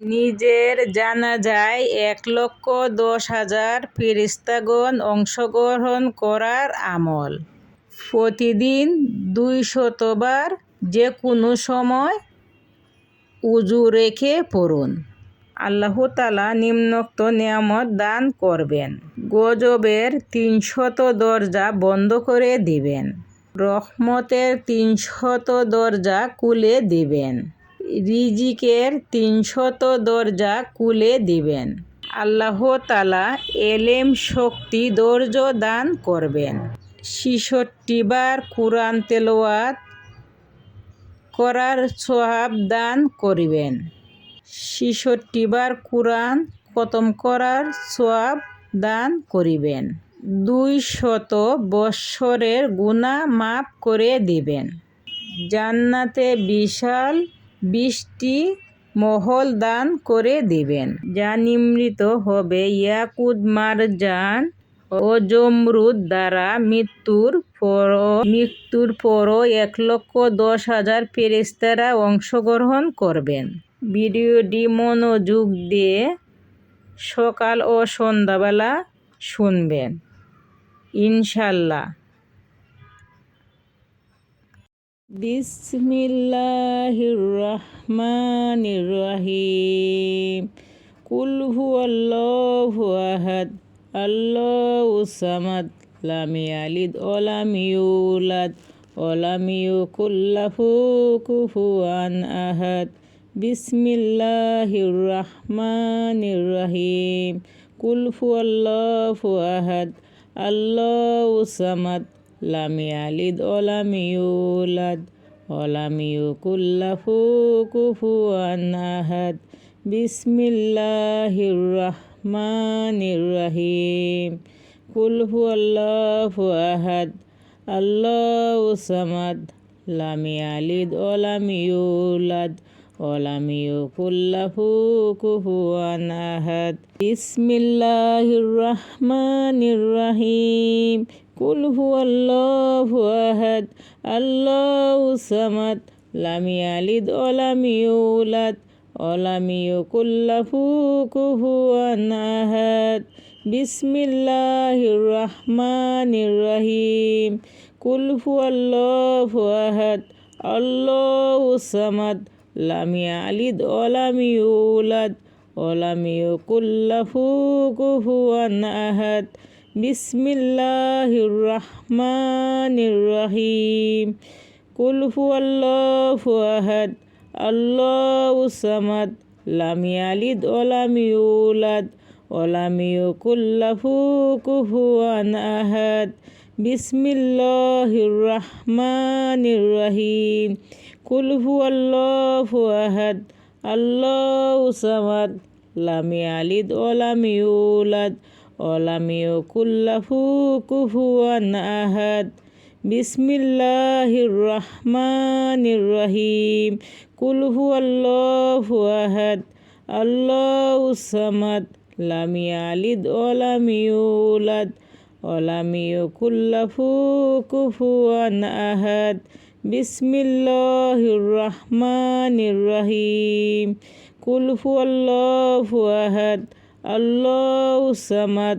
নিজের জানাজায় 1,10,000 ফেরেশতাগণ অংশগ্রহণ করার আমল। প্রতিদিন 200 বার যে কোনো সময় উযু রেখে পড়ুন। আল্লাহ তাআলা নিম্নোক্ত নেয়ামত দান করবেন। গজবের 300 দরজা বন্ধ করে দিবেন। রহমতের 300 দরজা খুলে দিবেন। রিজিকের 300 দরজা খুলে দিবেন। আল্লাহ তাআলা এলেম, শক্তি, ধৈর্য দান করবেন। 66 বার কুরআন তেলাওয়াত করার সওয়াব দান করিবেন। 66 বার কুরআন খতম করার সওয়াব দান করিবেন। 200 বৎসরের গুনাহ মাফ করে দিবেন। জান্নাতে বিশাল 20টি মহল দান করে দিবেন, যা নির্মিত হবে ইয়াকুত, মারজান ও জমরুদ দ্বারা। মৃত্যুর পরও 1,10,000 ফেরেশতারা অংশগ্রহণ করবেন। ভিডিওটি মনোযোগ দিয়ে সকাল ও সন্ধ্যাবেলা শুনবেন ইনশাআল্লাহ। বিসমিল্লাহির রহমানির রহিম। কুল হুয়াল্লাহু আহাদ, আল্লাহুস সামাদ, লাম ইয়ালিদ ওয়া লাম ইউলাদ ওয়া লাম ইয়াকুল লাহু কুফুয়ান আহাদ। বিসমিল্লাহির রহমানির রহিম। কুল হুয়াল্লাহু আহাদ, আল্লাহুস সামাদ, লাম ইয়ালিদ ওয়া লাম ইউলাদ ওয়া লাম ইয়াকুল লাহু কুফুয়ান আহাদ। বিসমিল্লাহির রহমানির রহিম। কুল হুয়াল্লাহু আহাদ, আল্লাহুস সামাদ, লাম ইয়ালিদ ওয়া লাম ইউলাদ ওয়া লাম ইয়াকুল লাহু কুফুয়ান আহাদ। বিসমিল্লাহির রহমানির রহিম। কুল হুয়াল্লাহু আহাদ, আল্লাহুস সামাদ, লাম ইয়ালিদ ওয়া লাম ইউলাদ ওয়া লাম ইয়াকুল লাহু কুফুয়ান আহাদ। বিসমিল্লাহির রহমানির রহিম। কুল হুয়াল্লাহু আহাদ, আল্লাহুস সামাদ, লাম ইয়ালিদ ওয়া লাম ইউলাদ ওয়া লাম ইয়াকুল লাহু কুফুয়ান আহাদ। বিসমিল্লাহির রহমানির রহিম। কুল হুয়াল্লাহু আহাদ, আল্লাহুস সামাদ, লাম ইয়ালিদ ওয়া লাম ইউলাদ ওয়া লাম ইয়াকুল লাহু কুফুয়ান আহাদ। বিসমিল্লাহির রহমানির রহিম। কুল হুয়াল্লাহু আহাদ, আল্লাহুস সামাদ, লাম ইয়ালিদ ওয়া লাম ইউলাদ ওয়া লাম ইয়াকুল লাহু কুফুয়ান আহাদ। বিসমিল্লাহির রহমানির রহিম। কুল হুয়াল্লাহু আহাদ, আল্লাহুস সামাদ, লাম ইয়ালিদ ওয়া লাম ইউলাদ ওয়া লাম ইয়াকুল লাহু কুফুয়ান আহাদ। বিসমিল্লাহির রহমানির রহিম। কুল হুয়াল্লাহু আহাদ, আল্লাহুস সামাদ,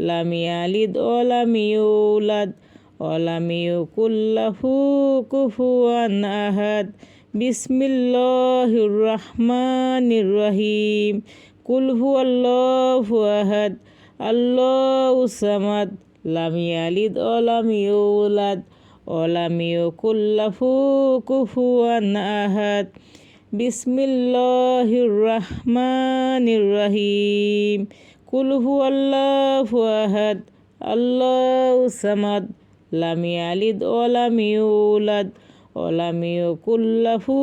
লাম ইয়ালিদ ওয়া লাম ইউলাদ ওয়া লাম ইয়াকুল লাহু কুফুয়ান আহাদ। বিসমিল্লাহির রহমানির রহিম। কুল হুয়াল্লাহু আহাদ, আল্লাহুস সামাদ, লাম ইয়ালিদ ওয়া লাম ইউলাদ ওয়া লাম ইয়াকুল লাহু কুফুয়ান আহাদ। বিসমিল্লাহির রহমানির রহিম। কুল হুয়াল্লাহু আহাদ, আল্লাহুস সামাদ, লাম ইয়ালিদ ওয়া লাম ইউলাদ ওয়া লাম ইয়াকুল লাহু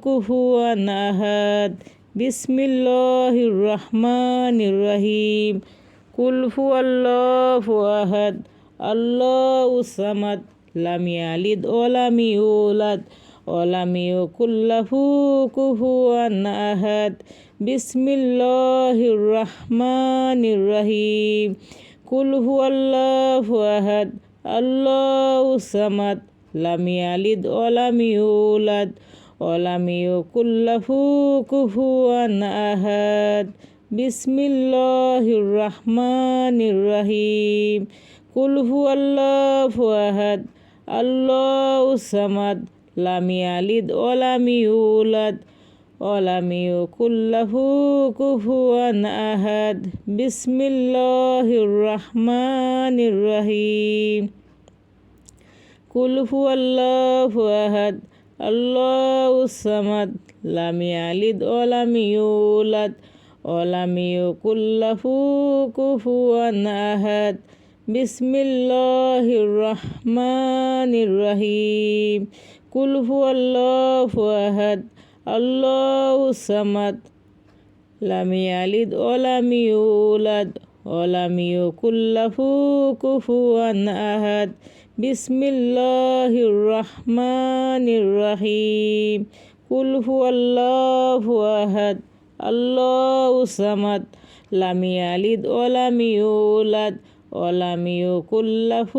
কুফুয়ান আহাদ। বিসমিল্লাহির রহমানির রহিম। কুল হুয়াল্লাহু আহাদ, আল্লাহুস সামাদ, লাম ইয়ালিদ ওয়া লাম ইউলাদ ওয়া লাম ইয়াকুল লাহু কুফুয়ান আহাদ। বিসমিল্লাহির রহমানির রহিম। কুল হুয়াল্লাহু আহাদ, আল্লাহুস সামাদ, লাম ইয়ালিদ ওয়া লাম ইউলাদ ولم يكن له كفوا أحد بسم الله الرحمن الرحيم قل هو الله أحد الله الصمد لم يلد ولم يولد ولم يكن له كفوا أحد بسم الله الرحمن الرحيم قل هو الله أحد الله الصمد لم يلد ولم يولد ولم يكن له كفوا أحد بسم الله الرحمن الرحيم قل هو الله أحد الله الصمد لم يلد ولم يولد ولم يكن له كفوا أحد بسم الله الرحمن الرحيم قل هو الله أحد الله الصمد لم يلد ولم يولد ولم يكن له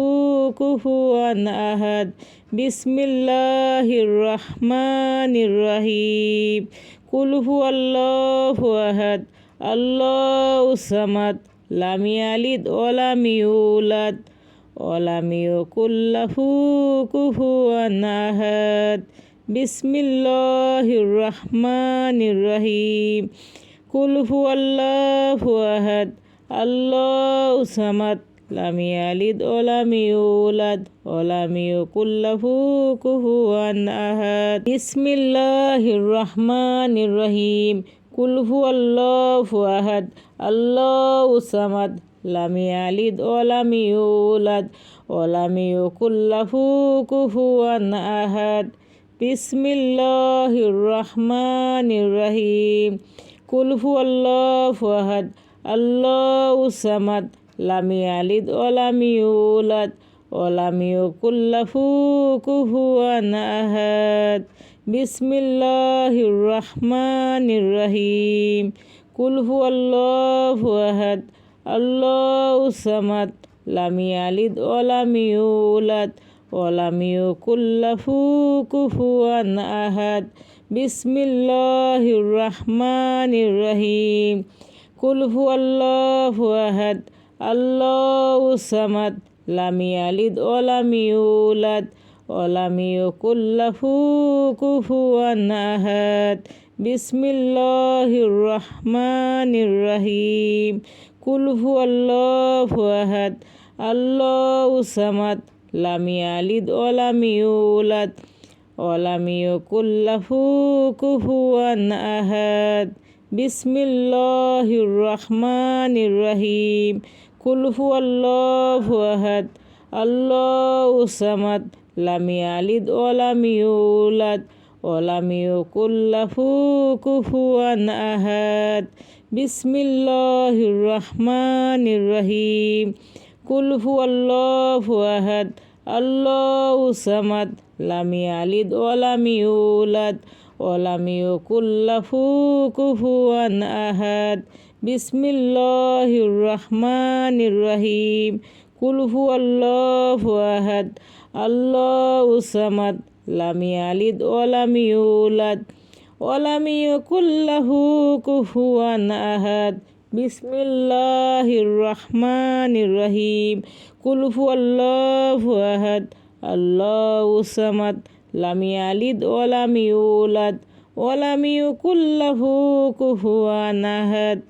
كفوا أحد بسم الله الرحمن الرحيم قل هو الله أحد الله الصمد لم يلد ولم يولد ولم يكن له كفوا أحد بسم الله الرحمن الرحيم قل هو الله أحد الله الصمد لم يلد ولم يولد ولم يكن له كفوا أحد بسم الله الرحمن الرحيم قل هو الله أحد الله الصمد لم يلد ولم يولد ولم يكن له كفوا أحد بسم الله الرحمن الرحيم قل هو الله أحد الله الصمد لم يلد ولم يولد ولم يكن له كفوا أحد بسم الله الرحمن الرحيم قل هو الله أحد الله الصمد لم يلد ولم يولد ولم يكن له كفوا أحد بسم الله الرحمن الرحيم قل هو الله أحد الله الصمد لم يلد ولم يولد ولم يكن له كفوا أحد بسم الله الرحمن الرحيم قل هو الله أحد الله الصمد لم يلد ولم يولد ولم يكن له كفوا أحد بسم الله الرحمن الرحيم قل هو الله أحد الله الصمد لم يلد ولم يولد ولم يكن له كفوا أحد بسم الله الرحمن الرحيم قل هو الله أحد الله الصمد لم يلد ولم يولد ولم يكن له كفوا أحد بسم الله الرحمن الرحيم قل هو الله أحد الله الصمد لم يلد ولم يولد ولم يكن له كفوا أحد بسم الله الرحمن الرحيم قل هو الله أحد الله الصمد لم يلد ولم يولد ولم يكن له كفوا أحد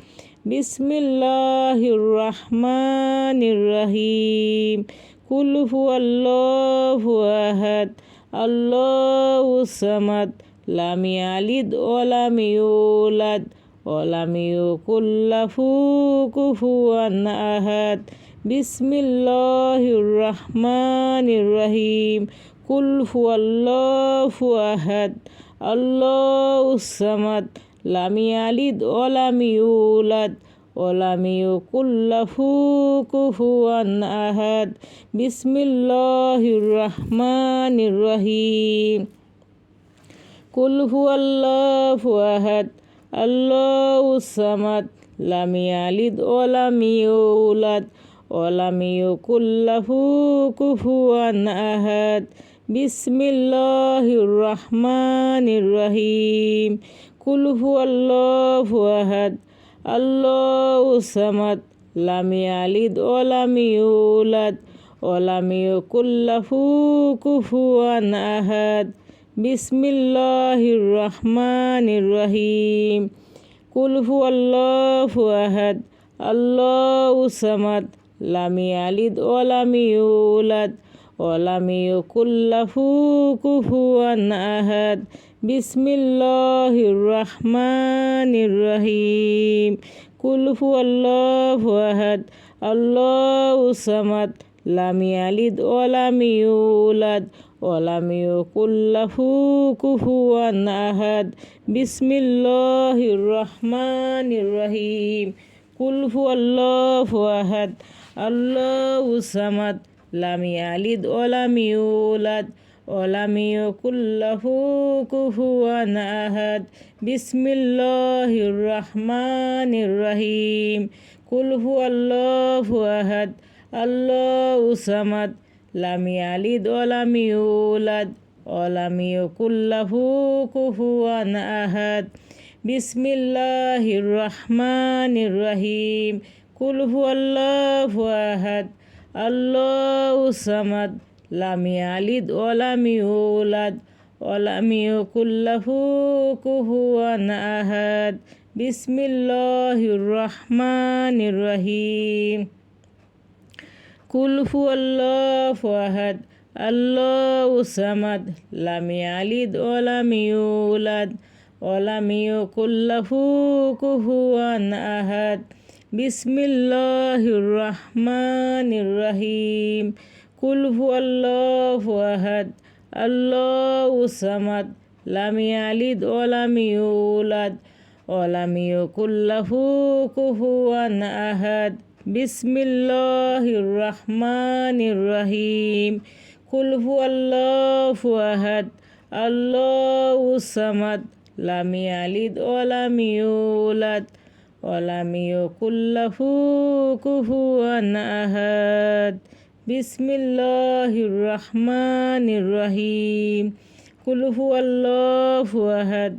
بسم الله الرحمن الرحيم قل هو الله أحد الله الصمد لم يلد ولم يولد ولم يكن له كفوا أحد بسم الله الرحمن الرحيم قل هو الله أحد الله الصمد لم يلد ولم يولد ولم يكن له كفوا أحد بسم الله الرحمن الرحيم قل هو الله أحد الله الصمد لم يلد ولم يولد ولم يكن له كفوا أحد বিসমিল্লাহির রহমানির রহিম। কুল হুয়াল্লাহু আহাদ আল্লাহুস সামাদ লাম ইয়ালিদ ওয়া লাম ইউলাদ ওয়া লাম ইয়াকুল লাহু কুফুয়ান আহাদ। বিসমিল্লাহির রহমানির রহিম। কুল হুয়াল্লাহু আহাদ আল্লাহুস সামাদ লাম ইয়ালিদ ওয়া লাম ইউলাদ ওয়া লাম ইয়াকুল লাহু কুফুয়ান আহাদ। বিসমিল্লাহির রহমানির রহিম। কুল হুয়াল্লাহু আহাদ আল্লাহুস সামাদ লাম ইয়ালিদ ওয়া লাম ইউলাদ ওয়া লাম ইয়াকুল লাহু কুফুয়ান আহাদ। বিসমিল্লাহির রহমানির রহিম। কুল হুয়াল্লাহু আহাদ আল্লাহুস সামাদ লাম ইয়ালিদ ওয়া লাম ইউলাদ ওয়া লাম ইয়াকুল লাহু কুফুয়ান আহাদ। বিসমিল্লাহির রহমানির রহিম। কুল হুয়াল্লাহু আহাদ আল্লাহুস সামাদ লাম ইয়ালিদ ওয়া লাম ইউলাদ ওয়া লাম ইয়াকুল লাহু কুফুয়ান আহাদ। বিসমিল্লাহির রহমানির রহিম। কুল হুয়াল্লাহু আহাদ আল্লাহুস সামাদ লাম ইয়ালিদ ওয়া লাম ইউলাদ ওয়া লাম ইয়াকুল লাহু কুফুয়ান আহাদ। বিসমিল্লাহির রহমানির রহিম। কুল হুয়াল্লাহু আহাদ আল্লাহুস সামাদ লাম ইয়ালিদ ওয়া লাম ইউলাদ ওয়া লাম ইয়াকুল লাহু কুফুয়ান আহাদ। বিসমিল্লাহির রহমানির রহিম। কুল হুয়াল্লাহু আহাদ আল্লাহুস সামাদ লাম ইয়ালিদ ওয়া লাম ইউলাদ ওয়া লাম ইয়াকুল লাহু কুফুয়ান আহাদ। বিসমিল্লাহির রহমানির রহিম। কুল হুয়াল্লাহু আহাদ আল্লাহুস সামাদ লাম ইয়ালিদ ওয়া লাম ইউলাদ ওয়া লাম ইয়াকুল লাহু কুফুয়ান আহাদ। বিসমিল্লাহির রহমানির রহিম। কুল হুয়াল্লাহু আহাদ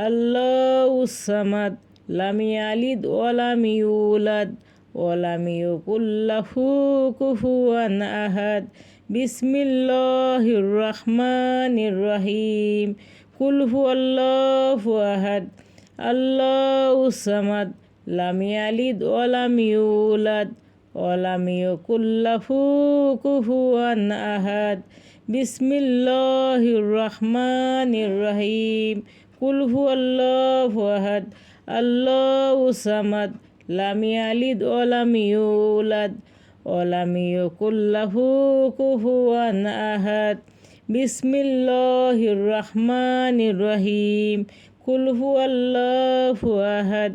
আল্লাহুস সামাদ লাম ইয়ালিদ ওয়া লাম ইউলাদ ওয়া লাম ইয়াকুল লাহু কুফুয়ান আহাদ। বিসমিল্লাহির রহমানির রহিম। কুল হুয়াল্লাহু আহাদ আল্লাহুস সামাদ লাম ইয়ালিদ ওয়া লাম ইউলাদ ওয়া লাম ইয়াকুল লাহু কুফুয়ান আহাদ। বিসমিল্লাহির রহমানির রহিম। কুল হুয়াল্লাহু আহাদ আল্লাহুস সামাদ লাম ইয়ালিদ ওয়া লাম ইউলাদ ওয়া লাম ইয়াকুল লাহু কুফুয়ান আহাদ। বিসমিল্লাহির রহমানির রহিম। কুল হুয়াল্লাহু আহাদ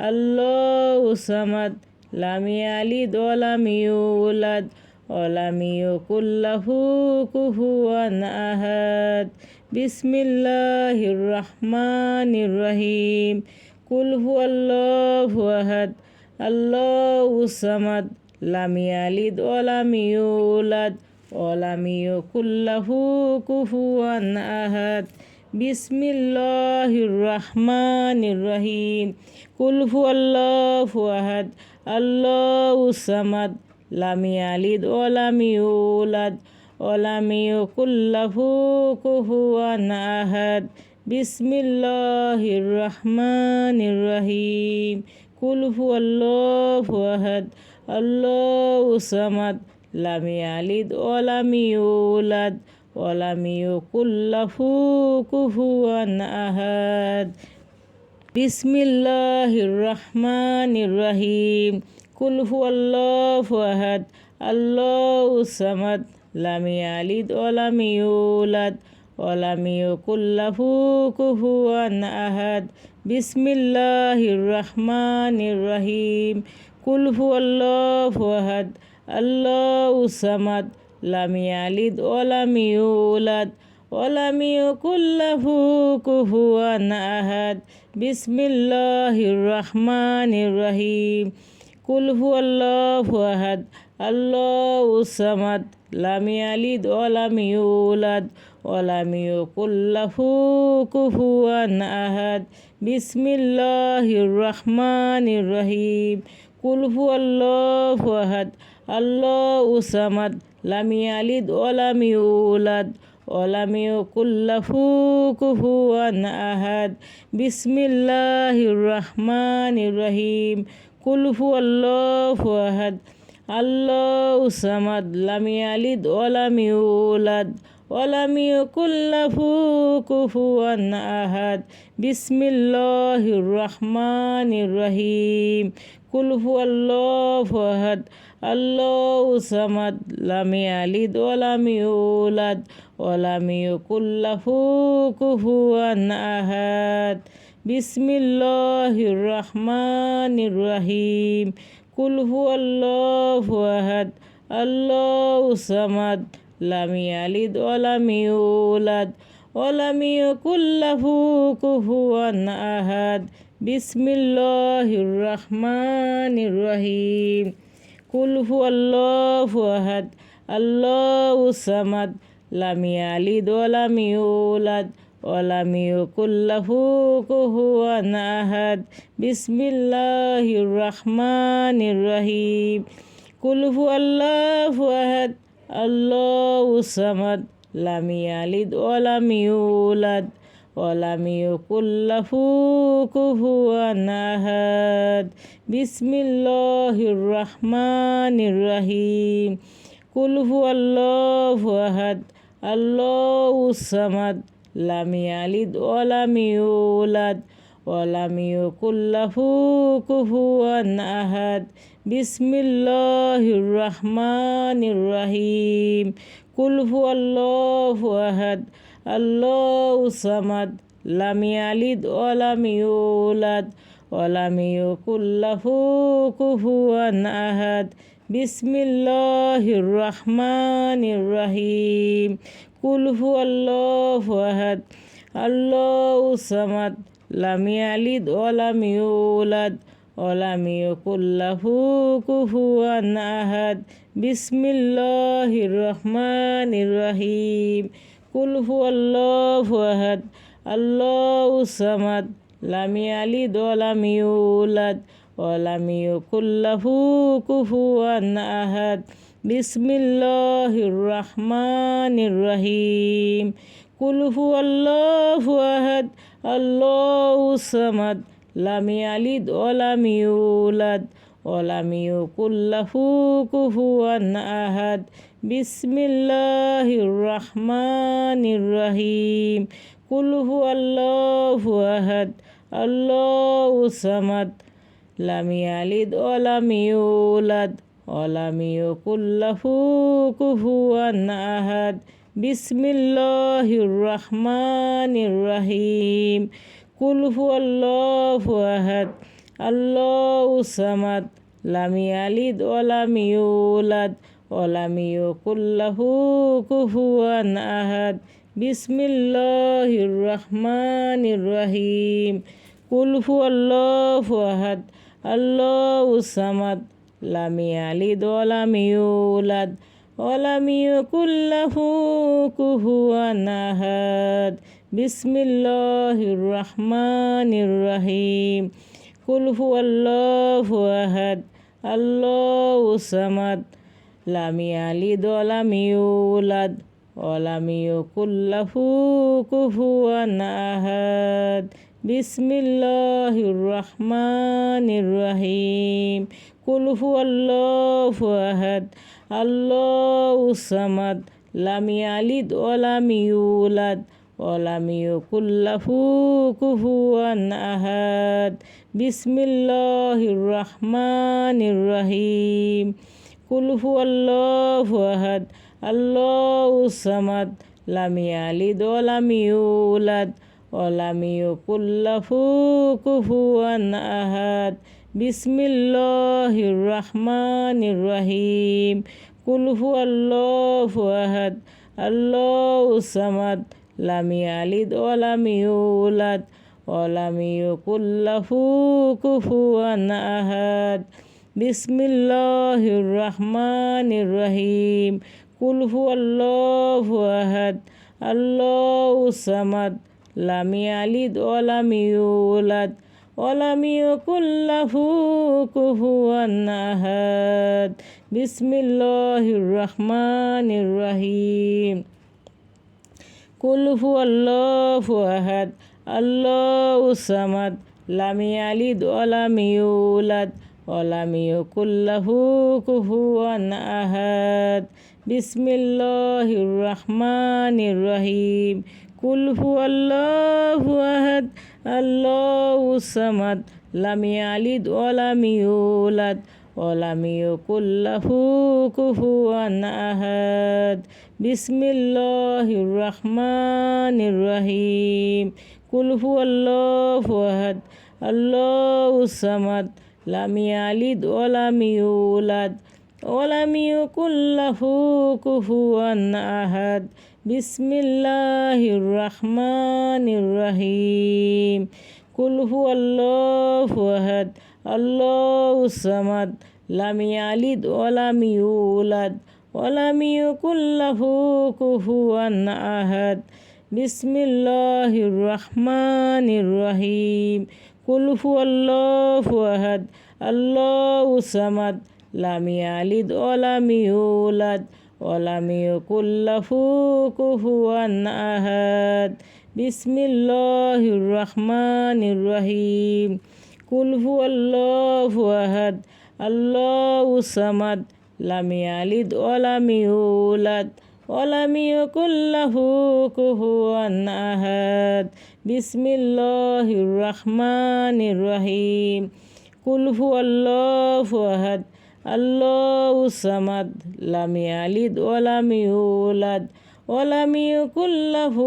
আল্লাহুস সামাদ লাম ইয়ালিদ ওয়া লাম ইউলাদ ওয়া লাম ইয়াকুল লাহু কুফুয়ান আহাদ। বিসমিল্লাহির রহমানির রহিম। কুল হুয়াল্লাহু আহাদ আল্লাহুস সামাদ লাম ইয়ালিদ ওয়া লাম ইউলাদ ওয়া লাম ইয়াকুল লাহু কুফুয়ান আহাদ। বিসমিল্লাহির রহমানির রহিম। কুল হুয়াল্লাহু আহাদ আল্লাহুস সামাদ লাম ইয়ালিদ ওয়া লাম ইউলাদ ওয়া লাম ইয়াকুল লাহু কুফুয়ান আহাদ। বিসমিল্লাহির রহমানির রহিম। কুল হুয়াল্লাহু আহাদ আল্লাহুস সামাদ লাম ইয়ালিদ ওয়া লাম ইউলাদ ওয়া লাম ইয়াকুল লাহু কুফুয়ান আহাদ। বিসমিল্লাহির রহমানির রহিম। কুল হুয়াল্লাহু আহাদ আল্লাহুস সামাদ লাম ইয়ালিদ ওয়া লাম ইউলাদ ওয়া লাম ইয়াকুল লাহু কুফুয়ান আহাদ। বিসমিল্লাহির রহমানির রহিম। কুল হুয়াল্লাহু আহাদ আল্লাহুস সামাদ লাম ইয়ালিদ ওয়া লাম ইউলাদ ওয়া লাম ইয়াকুল লাহু কুফুয়ান আহাদ। বিসমিল্লাহির রহমানির রহিম। কুল হুয়াল্লাহু আহাদ আল্লাহুস সামাদ লাম ইয়ালিদ ওয়া লাম ইউলাদ ওয়া লাম ইয়াকুল লাহু কুফুয়ান আহাদ বিসমিল্লাহির রহমানির রহিম কুল হুয়াল্লাহু আহাদ আল্লাহুস সামাদ লাম ইয়ালিদ ওয়া লাম ইউলাদ ওয়া লাম ইয়াকুল লাহু কুফুয়ান আহাদ বিসমিল্লাহির রহমানির রহিম কুল হুয়াল্লাহু আহাদ আল্লাহুস সামাদ লাম ইয়ালিদ ওয়া লাম ইউলাদ ওয়া লাম ইয়াকুল লাহু কুফুয়ান আহাদ বিসমিল্লাহির রহমানির রহিম কুল হুয়াল্লাহু আহাদ আল্লাহুস সামাদ লাম ইয়ালিদ ওয়া লাম ইউলাদ ওয়া লাম ইয়াকুল লাহু কুফুয়ান আহাদ বিসমিল্লাহির রহমানির রহিম কুল হুয়াল্লাহু আহাদ আল্লাহুস সামাদ লাম ইয়ালিদ ওয়া লাম ইউলাদ ওয়া লাম ইয়াকুল লাহু কুফুয়ান আহাদ বিসমিল্লাহির রহমানির রহিম কুল হুয়াল্লাহু আহাদ আল্লাহুস সামাদ লাম ইয়ালিদ ওয়া লাম ইউলাদ ওয়া লাম ইয়াকুল লাহু কুফুয়ান আহাদ বিসমিল্লাহির রহমানির রহিম কুল হুয়াল্লাহু আহাদ আল্লাহুস সামাদ লাম ইয়ালিদ ওয়া লাম ইউলাদ ওয়া লাম ইয়াকুল লাহু কুফুয়ান আহাদ বিসমিল্লাহির রহমানির রহিম কুল হুয়াল্লাহু আহাদ আল্লাহুস সামাদ লাম ইয়ালিদ ওয়া লাম ইউলাদ ওয়া লাম ইয়াকুল লাহু কুফুয়ান আহাদ বিসমিল্লাহির রহমানির রহিম কুল হুয়াল্লাহু আহাদ আল্লাহুস সামাদ লাম ইয়ালিদ ওয়া লাম ইউলাদ ওয়া লাম ইয়াকুল লাহু কুফুয়ান আহাদ বিসমিল্লাহির রহমানির রহিম কুল হুয়াল্লাহু আহাদ আল্লাহুস সামাদ লাম ইয়ালিদ ওয়া লাম ইউলাদ ওয়া লাম ইয়াকুল লাহু কুফুয়ান আহাদ বিসমিল্লাহির রহমানির রহিম কুল হুয়াল্লাহু আহাদ আল্লাহুস সামাদ লাম ইয়ালিদ ওয়া লাম ইউলাদ ওয়া লাম ইয়াকুল লাহু কুফুয়ান আহাদ বিসমিল্লাহির রহমানির রহিম কুল হুয়াল্লাহু আহাদ আল্লাহুস সামাদ লাম ইয়ালিদ ওয়া লাম ইউলাদ ওয়া লাম ইয়াকুল লাহু কুফুয়ান আহাদ বিসমিল্লাহির রহমানির রহিম কুল হুয়াল্লাহু আহাদ আল্লাহুস সামাদ লাম ইয়ালিদ ওয়া লাম ইউলাদ ওয়া লাম ইয়াকুল লাহু কুফুয়ান আহাদ বিসমিল্লাহির রহমানির রহিম কুল হুয়াল্লাহু আহাদ আল্লাহুস সামাদ লাম ইয়ালিদ ওয়া লাম ইউলাদ ওয়া লাম ইয়াকুল লাহু কুফুয়ান আহাদ বিসমিল্লাহির রহমানির রহিম কুল হুয়াল্লাহু আহাদ আল্লাহুস সামাদ লাম ইয়ালিদ ওয়া লাম ইউলাদ ওয়া লাম ইয়াকুল লাহু কুফুয়ান আহাদ বিসমিল্লাহির রহমানির রহিম কুল হুয়াল্লাহু আহাদ আল্লাহুস সামাদ লাম ইয়ালিদ ওয়া লাম ইউলাদ ওয়া লাম ইয়াকুল লাহু কুফুয়ান আহাদ বিসমিল্লাহির রহমানির রহিম কুল হুয়াল্লাহু আহাদ আল্লাহুস সামাদ লাম ইয়ালিদ ওয়া লাম ইউলাদ ওয়া লাম ইয়াকুল লাহু কুফুয়ান আহাদ বিসমিল্লাহির রহমানির রহিম কুল হুয়াল্লাহু আহাদ আল্লাহুস সামাদ লাম ইয়ালিদ ওয়া লাম ইউলাদ ওয়া লাম ইয়াকুল লাহু কুফুয়ান আহাদ বিসমিল্লাহির রহমানির রহিম কুল হুয়াল্লাহু আহাদ আল্লাহুস সামাদ লাম ইয়ালিদ ওয়া লাম ইউলাদ ওয়া লাম ইয়াকুল লাহু কুফুয়ান আহাদ বিসমিল্লাহির রহমানির রহিম কুল হুয়াল্লাহু আহাদ আল্লাহুস সামাদ লাম ইয়ালিদ ওয়া লাম ইউলাদ ওয়া লাম ইয়াকুল লাহু কুফুয়ান আহাদ বিসমিল্লাহির রহমানির রহিম কুল হুয়াল্লাহু আহাদ আল্লাহুস সামাদ লাম ইয়ালিদ ওয়া লাম ইউলাদ ওয়া লাম ইয়াকুল লাহু কুফুয়ান আহাদ বিসমিল্লাহির রহমানির রহিম কুল হুয়াল্লাহু আহাদ আল্লাহুস সামাদ লাম ইয়ালিদ ওয়া লাম ইউলাদ ওয়া লাম ইয়াকুল লাহু কুফুয়ান আহাদ বিসমিল্লাহির রহমানির রহিম কুল হুয়াল্লাহু আহাদ আল্লাহুস সামাদ লাম ইয়ালিদ ওয়া লাম ইউলাদ ওয়া লাম ইয়াকুল লাহু কুফুয়ান আহাদ বিসমিল্লাহির রহমানির রহিম কুল হুয়াল্লাহু আহাদ আল্লাহুস সামাদ লাম ইয়ালিদ ওয়া লাম ইউলাদ ওয়া লাম ইয়াকুল লাহু কুফুয়ান আহাদ বিসমিল্লাহির রহমানির রহিম কুল হুয়াল্লাহু আহাদ আল্লাহুস সামাদ লাম ইয়ালিদ ওয়া লাম ইউলাদ ওয়া লাম ইয়াকুল লাহু কুফুয়ান আহাদ বিসমিল্লাহির রহমানির রহিম কুল হুয়াল্লাহু আহাদ আল্লাহুস সামাদ লাম ইয়ালিদ ওয়া লাম ইউলাদ ওয়া লাম ইয়াকুল লাহু কুফুয়ান আহাদ বিসমিল্লাহির রহমানির রহিম কুল হুয়াল্লাহু আহাদ আল্লাহুস সামাদ লাম ইয়ালিদ ওয়া লাম ইউলাদ ওয়া লাম ইয়াকুল লাহু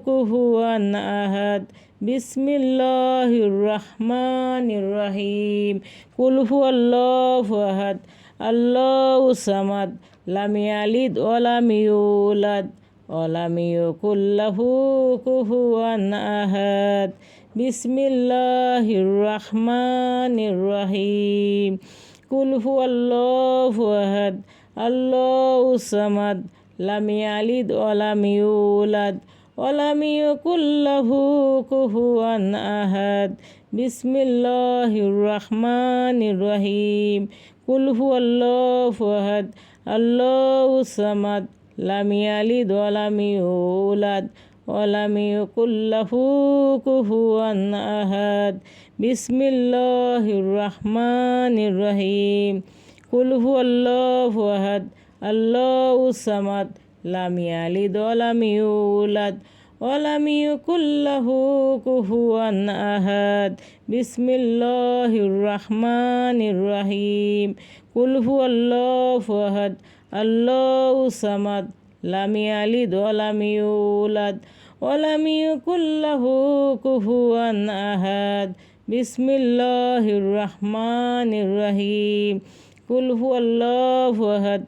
কুফুয়ান আহাদ বিসমিল্লাহির রহমানির রহিম কুল হুয়াল্লাহু আহাদ আল্লাহুস সামাদ লাম ইয়ালিদ ওয়া লাম ইউলাদ ওয়া লাম ইয়াকুল লাহু কুফুয়ান আহাদ বিসমিল্লাহির রহমানির রহিম কুল হুয়াল্লাহু আহাদ আল্লাহুস সামাদ লাম ইয়ালিদ ওয়া লাম ইউলাদ ওয়া লাম ইয়াকুল লাহু কুফুয়ান আহাদ বিসমিল্লাহির রহমানির রহিম কুল হুয়াল্লাহু আহাদ আল্লাহুস সামাদ লাম ইয়ালিদ ওয়া লাম ইউলাদ ওয়া লাম ইয়াকুল লাহু কুফুয়ান আহাদ বিসমিল্লাহির রহমানির রহিম কুল হুয়াল্লাহু আহাদ আল্লাহুস সামাদ লাম ইয়ালিদ ওয়া লাম ইউলাদ ওয়া লাম ইয়াকুল লাহু কুফুয়ান আহাদ বিসমিল্লাহির রহমানির রহিম কুল হুয়াল্লাহু আহাদ আল্লাহুস সামাদ লাম ইয়ালিদ ওয়া লাম ইউলাদ ওয়া লাম ইয়াকুল লাহু কুফুয়ান আহাদ বিসমিল্লাহির রহমানির রহিম কুল হুয়াল্লাহু আহাদ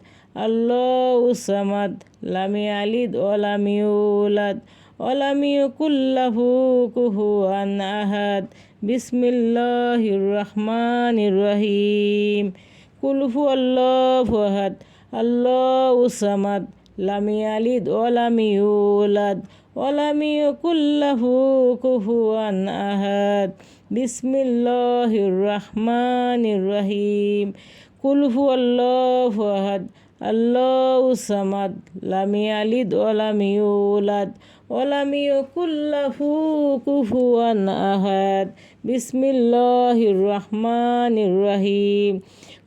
আল্লাহুস সামাদ লাম ইয়ালিদ ওয়া লাম ইউলাদ ওয়া লাম ইয়াকুল লাহু কুফুয়ান আহাদ বিসমিল্লাহির রহমানির রহিম কুল হুয়াল্লাহু আহাদ আল্লাহুস সামাদ লাম ইয়ালিদ ওয়া লাম ইউলাদ ওয়া লাম ইয়াকুল লাহু কুফুয়ান আহাদ বিসমিল্লাহির রহমানির রহিম কুল হুয়াল্লাহু আহাদ আল্লাহুস সামাদ লাম ইয়ালিদ ওয়া লাম ইউলাদ ওয়া লাম ইয়াকুল লাহু কুফুয়ান আহাদ বিসমিল্লাহির রহমানির রহিম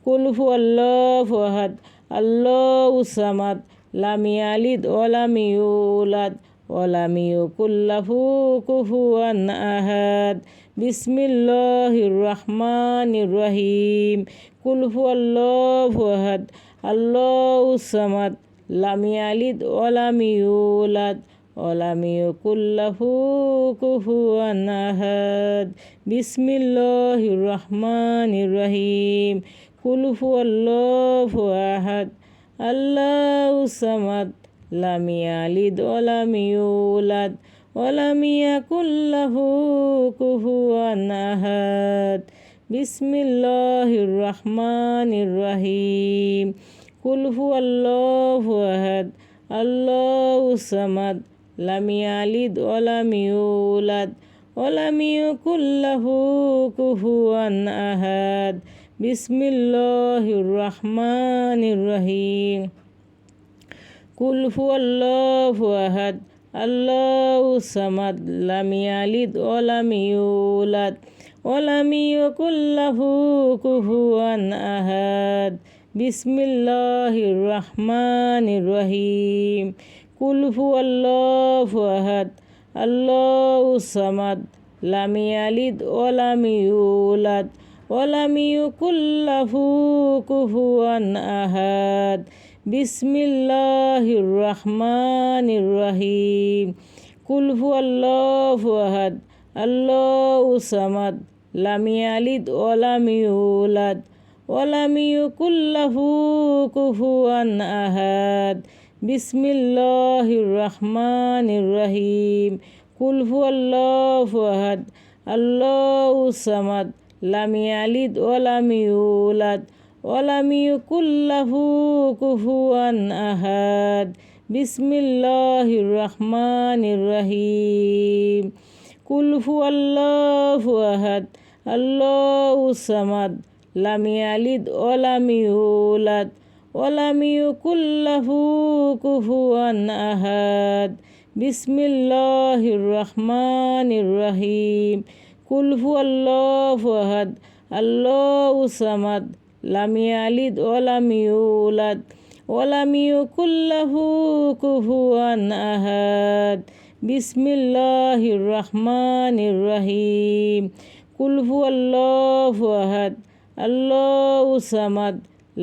কুল হুয়াল্লাহু আহাদ আল্লাহুস সামাদ লাম ইয়ালিদ ওয়া লাম ইউলাদ ওয়া লাম ইয়াকুল লাহু কুফুয়ান আহাদ বিসমিল্লাহির রহমানির রহিম কুল হুয়াল্লাহু আহাদ আল্লাহুস সামাদ লাম ইয়ালিদ ওয়া লাম ইউলাদ ওয়া লাম ইয়াকুল লাহু কুফুয়ান আহাদ বিসমিল্লাহির রহমানির রহিম কুল হুয়াল্লাহু আহাদ আল্লাহুস সামাদ লাম ইয়ালিদ ওয়া লাম ইউলাদ ওয়া লাম ইয়াকুল লাহু কুফুয়ান আহাদ বিসমিল্লাহির রহমানির রহিম। কুল হুয়াল্লাহু আহাদ আল্লাহুস সামাদ লাম ইয়ালিদ ওয়া লাম ইউলাদ ওয়া লাম ইয়াকুল লাহু কুফুয়ান আহাদ। বিসমিল্লাহির রহমানির রহিম। কুল হুয়াল্লাহু আহাদ আল্লাহুস সামাদ লাম ইয়ালিদ ওয়া লাম ইউলাদ ওয়া লাম ইয়াকুল লাহু কুফুয়ান আহাদ। বিসমিল্লাহির রহমানির রহিম। কুল হুয়াল্লাহু আহাদ আল্লাহুস সামাদ লাম ইয়ালিদ ওয়া লাম ইউলাদ ওয়া লাম ইয়াকুল লাহু কুফুয়ান আহাদ। বিসমিল্লাহির রহমানির রহিম। কুল হুয়াল্লাহু আহাদ আল্লাহুস সামাদ লাম ইয়ালিদ ওয়া লাম ইউলাদ ওয়া লাম ইয়াকুল লাহু কুফুয়ান আহাদ। বিসমিল্লাহির রহমানির রহিম। কুল হুয়াল্লাহু আহাদ আল্লাহুস সামাদ লাম ইয়ালিদ ওয়া লাম ইউলাদ ওয়া লাম ইয়াকুল লাহু কুফুয়ান আহাদ। বিসমিল্লাহির রহমানির রহিম। কুল হুয়াল্লাহু আহাদ আল্লাহুস সামাদ লাম ইয়ালিদ ওয়া লাম ইউলাদ ওয়া লাম ইয়াকুল লাহু কুফুয়ান আহাদ। বিসমিল্লাহির রহমানির রহিম। কুল হুয়াল্লাহু আহাদ আল্লাহুস সামাদ লাম ইয়ালিদ ওয়া লাম ইউলাদ ওয়া লাম ইয়াকুল লাহু কুফুয়ান আহাদ। বিসমিল্লাহির রহমানির রহিম। কুল হুয়াল্লাহু আহাদ আল্লাহুস সামাদ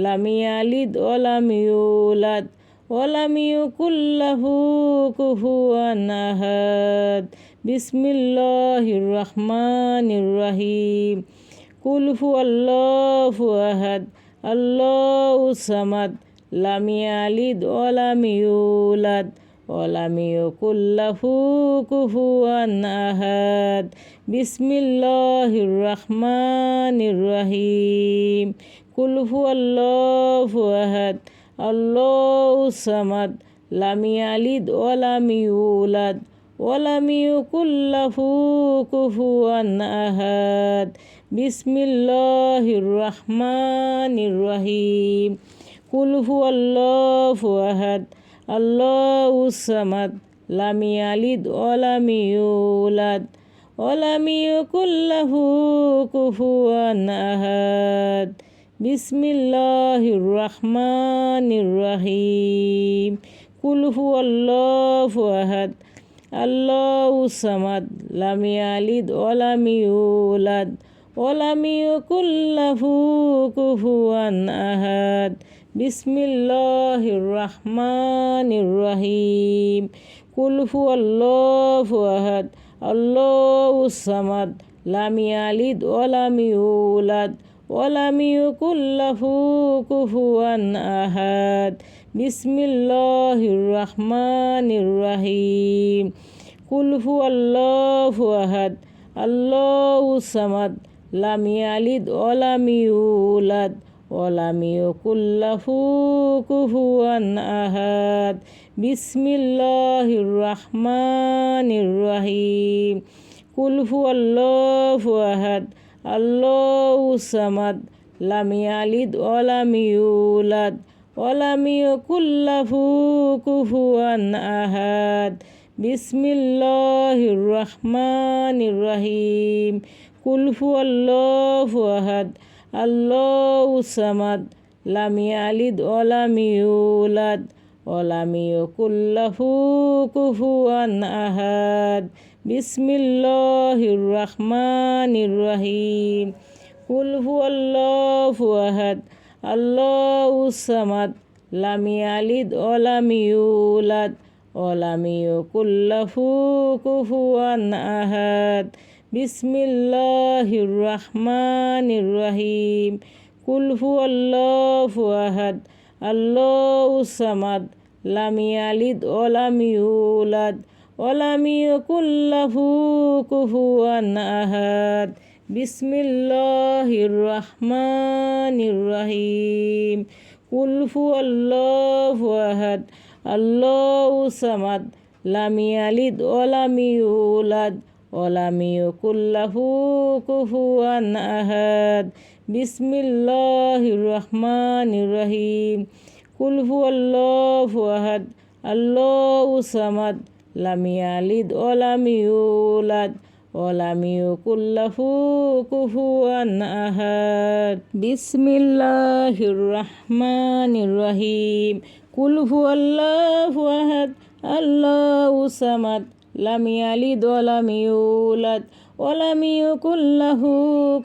লাম ইয়ালিদ ওয়া লাম ইউলাদ ওয়া লাম ইয়াকুল লাহু কুফুয়ান আহাদ। বিসমিল্লাহির রহমানির রহিম। কুল হুয়াল্লাহু আহাদ আল্লাহুস সামাদ লাম ইয়ালিদ ওয়া লাম ইউলাদ ওয়া লাম ইয়াকুল লাহু কুফুয়ান আহাদ। বিসমিল্লাহির রহমানির রহিম। কুল হুয়াল্লাহু আহাদ আল্লাহুস সামাদ লাম ইয়ালিদ ওয়া লাম ইউলাদ ওয়া লাম ইয়াকুল লাহু কুফুয়ান আহাদ। বিসমিল্লাহির রহমানির রহিম। কুল হুয়াল্লাহু আহাদ আল্লাহুস সামাদ লাম ইয়ালিদ ওয়া লাম ইউলাদ ওয়া লাম ইয়াকুল লাহু কুফুয়ান আহাদ। বিসমিল্লাহির রহমানির রহিম। কুল হুয়াল্লাহু আহাদ আল্লাহুস সামাদ লাম ইয়ালিদ ওয়া লাম ইউলাদ ওয়া লাম ইয়াকুল লাহু কুফুয়ান আহাদ। বিসমিল্লাহির রহমানির রহিম। কুল হুয়াল্লাহু আহাদ আল্লাহুস সামাদ লাম ইয়ালিদ ওয়া লাম ইউলাদ ওয়া লাম ইয়াকুল লাহু কুফুয়ান আহাদ। বিসমিল্লাহির রহমানির রহিম। কুল হুয়াল্লাহু আহাদ আল্লাহুস সামাদ লাম ইয়ালিদ ওয়া লাম ইউলাদ ওয়া লাম ইয়াকুল লাহু কুফুয়ান আহাদ। বিসমিল্লাহির রহমানির রহিম। কুল হুয়াল্লাহু আহাদ আল্লাহুস সামাদ লাম ইয়ালিদ ওয়া লাম ইউলাদ ওয়া লাম ইয়াকুল লাহু কুফুয়ান আহাদ। বিসমিল্লাহির রহমানির রহিম। কুল হুয়াল্লাহু আহাদ আল্লাহুস সামাদ লাম ইয়ালিদ ওয়া লাম ইউলাদ ওয়া লাম ইয়াকুল লাহু কুফুয়ান আহাদ। বিসমিল্লাহির রহমানির রহিম। কুল হুয়াল্লাহু আহাদ আল্লাহুস সামাদ লাম ইয়ালিদ ওয়া লাম ইউলাদ ওয়া লাম ইয়াকুল লাহু কুফুয়ান আহাদ। বিসমিল্লাহির রহমানির রহিম। কুল হুয়াল্লাহু আহাদ আল্লাহুস সামাদ লাম ইয়ালিদ ওয়া লাম ইউলাদ ওয়া লাম ইয়াকুল লাহু কুফুয়ান আহাদ। বিসমিল্লাহির রহমানির রহিম। কুল হুয়াল্লাহু আহাদ আল্লাহুস সামাদ লাম ইয়ালিদ ওয়া লাম ইউলাদ ওয়া লাম ইয়াকুল লাহু কুফুয়ান আহাদ। বিসমিল্লাহির রহমানির রহিম। কুল হুয়াল্লাহু আহাদ আল্লাহুস সামাদ লাম ইয়ালিদ ওয়া লাম ইউলাদ ওয়া লাম ইয়াকুল লাহু কুফুয়ান আহাদ। বিসমিল্লাহির রহমানির রহিম। কুল হুয়াল্লাহু আহাদ আল্লাহুস সামাদ লাম ইয়ালিদ ওয়া লাম ইউলাদ ওয়া লাম ইয়াকুল লাহু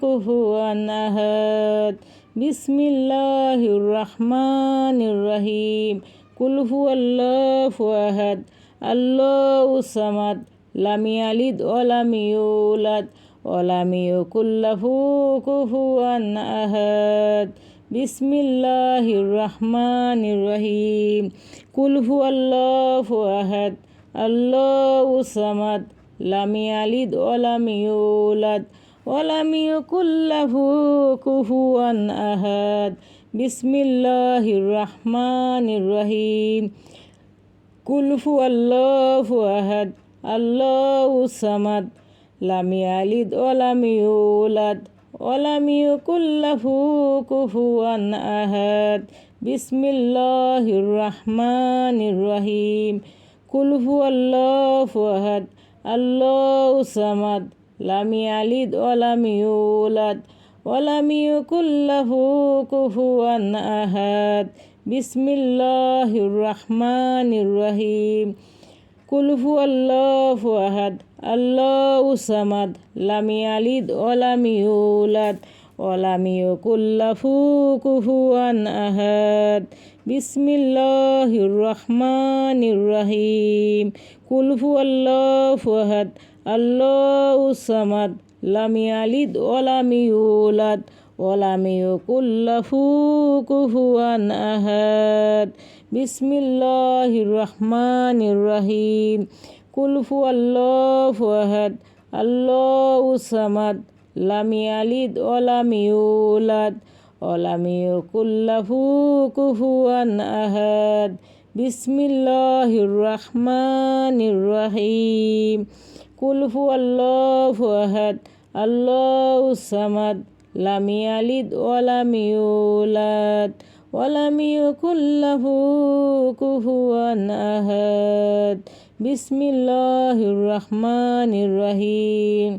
কুফুয়ান আহাদ। বিসমিল্লাহির রহমানির রহিম। কুল হুয়াল্লাহু আহাদ আল্লাহুস সামাদ লাম ইয়ালিদ ওয়া লাম ইউলাদ ওয়া লাম ইয়াকুল লাহু কুফুয়ান আহাদ। বিসমিল্লাহির রহমানির রহিম। কুল হুয়াল্লাহু আহাদ আল্লাহুস সামাদ লাম ইয়ালিদ ওয়া লাম ইউলাদ ওয়া লাম ইয়াকুল লাহু কুফুয়ান আহাদ। বিসমিল্লাহির রহমানির রহিম। কুল হুয়াল্লাহু আহাদ আল্লাহুস সামাদ লাম ইয়ালিদ ওয়া লাম ইউলাদ ওয়া লাম ইয়াকুল লাহু কুফুয়ান আহাদ। বিসমিল্লাহির রহমানির রহিম। কুল হুয়াল্লাহু আহাদ আল্লাহুস সামাদ লাম ইয়ালিদ ওয়া লাম ইউলাদ ওয়া লাম ইয়াকুল লাহু কুফুয়ান আহাদ। বিসমিল্লাহির রহমানির রহিম। কুল হুয়াল্লাহু আহাদ আল্লাহুস সামাদ লাম ইয়ালিদ ওয়া লাম ইউলাদ ওয়া লাম ইয়াকুল লাহু কুফুয়ান আহাদ। বিসমিল্লাহির রহমানির রহিম। কুল হুয়াল্লাহু আহাদ আল্লাহুস সামাদ লাম ইয়ালিদ ওয়া লাম ইউলাদ ওয়া লাম ইয়াকুল লাহু কুফুয়ান আহাদ। বিসমিল্লাহির রহমানির রহিম। কুল হুয়াল্লাহু আহাদ আল্লাহুস সামাদ লাম ইয়ালিদ ওয়া লাম ইউলাদ ওয়া লাম ইয়াকুল লাহু কুফুয়ান আহাদ। বিসমিল্লাহির রহমানির রহিম। কুল হুয়াল্লাহু আহাদ আল্লাহুস সামাদ লাম ইয়ালিদ ওয়া লাম ইউলাদ ওয়া লাম ইয়াকুল লাহু কুফুয়ান আহাদ। বিসমিল্লাহির রহমানির রহিম।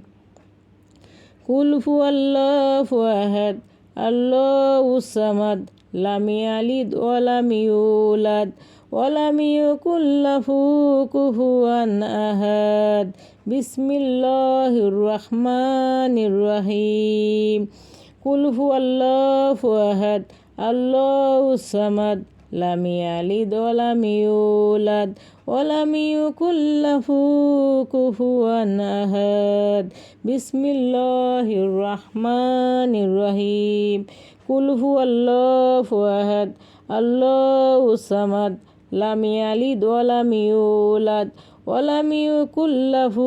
কুল হুয়াল্লাহু আহাদ আল্লাহুস সামাদ লাম ইয়ালিদ ওয়া লাম ইউলাদ ওয়া লাম ইয়াকুল লাহু কুফুয়ান আহাদ। বিসমিল্লাহির রহমানির রহিম। কুল হুয়াল্লাহু আহাদ আল্লাহুস সামাদ লাম ইয়ালিদ ওয়া লাম ইউলাদ ওয়া লাম ইয়াকুল লাহু কুফুয়ান আহাদ। বিসমিল্লাহির রহমানির রহিম। কুল হুয়াল্লাহু আহাদ আল্লাহুস সামাদ লাম ইয়ালিদ ওয়া লাম ইউলাদ ওয়া লাম ইয়াকুল লাহু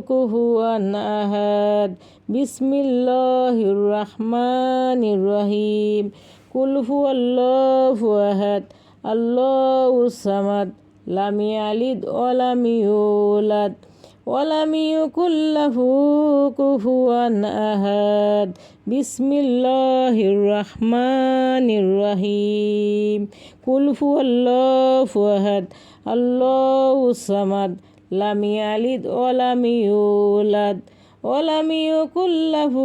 কুফুয়ান আহাদ। বিসমিল্লাহির রহমানির রহিম। কুল হুয়াল্লাহু আহাদ আল্লাহুস সামাদ লাম ইয়ালিদ ওয়া লাম ইউলাদ ওয়া লাম ইয়াকুল লাহু কুফুয়ান আহাদ। বিসমিল্লাহির রহমানির রহিম। কুল হুয়াল্লাহু আহাদ আল্লাহুস সামাদ লাম ইয়ালিদ ওয়া লাম ইউলাদ ওয়া লাম ইয়াকুল লাহু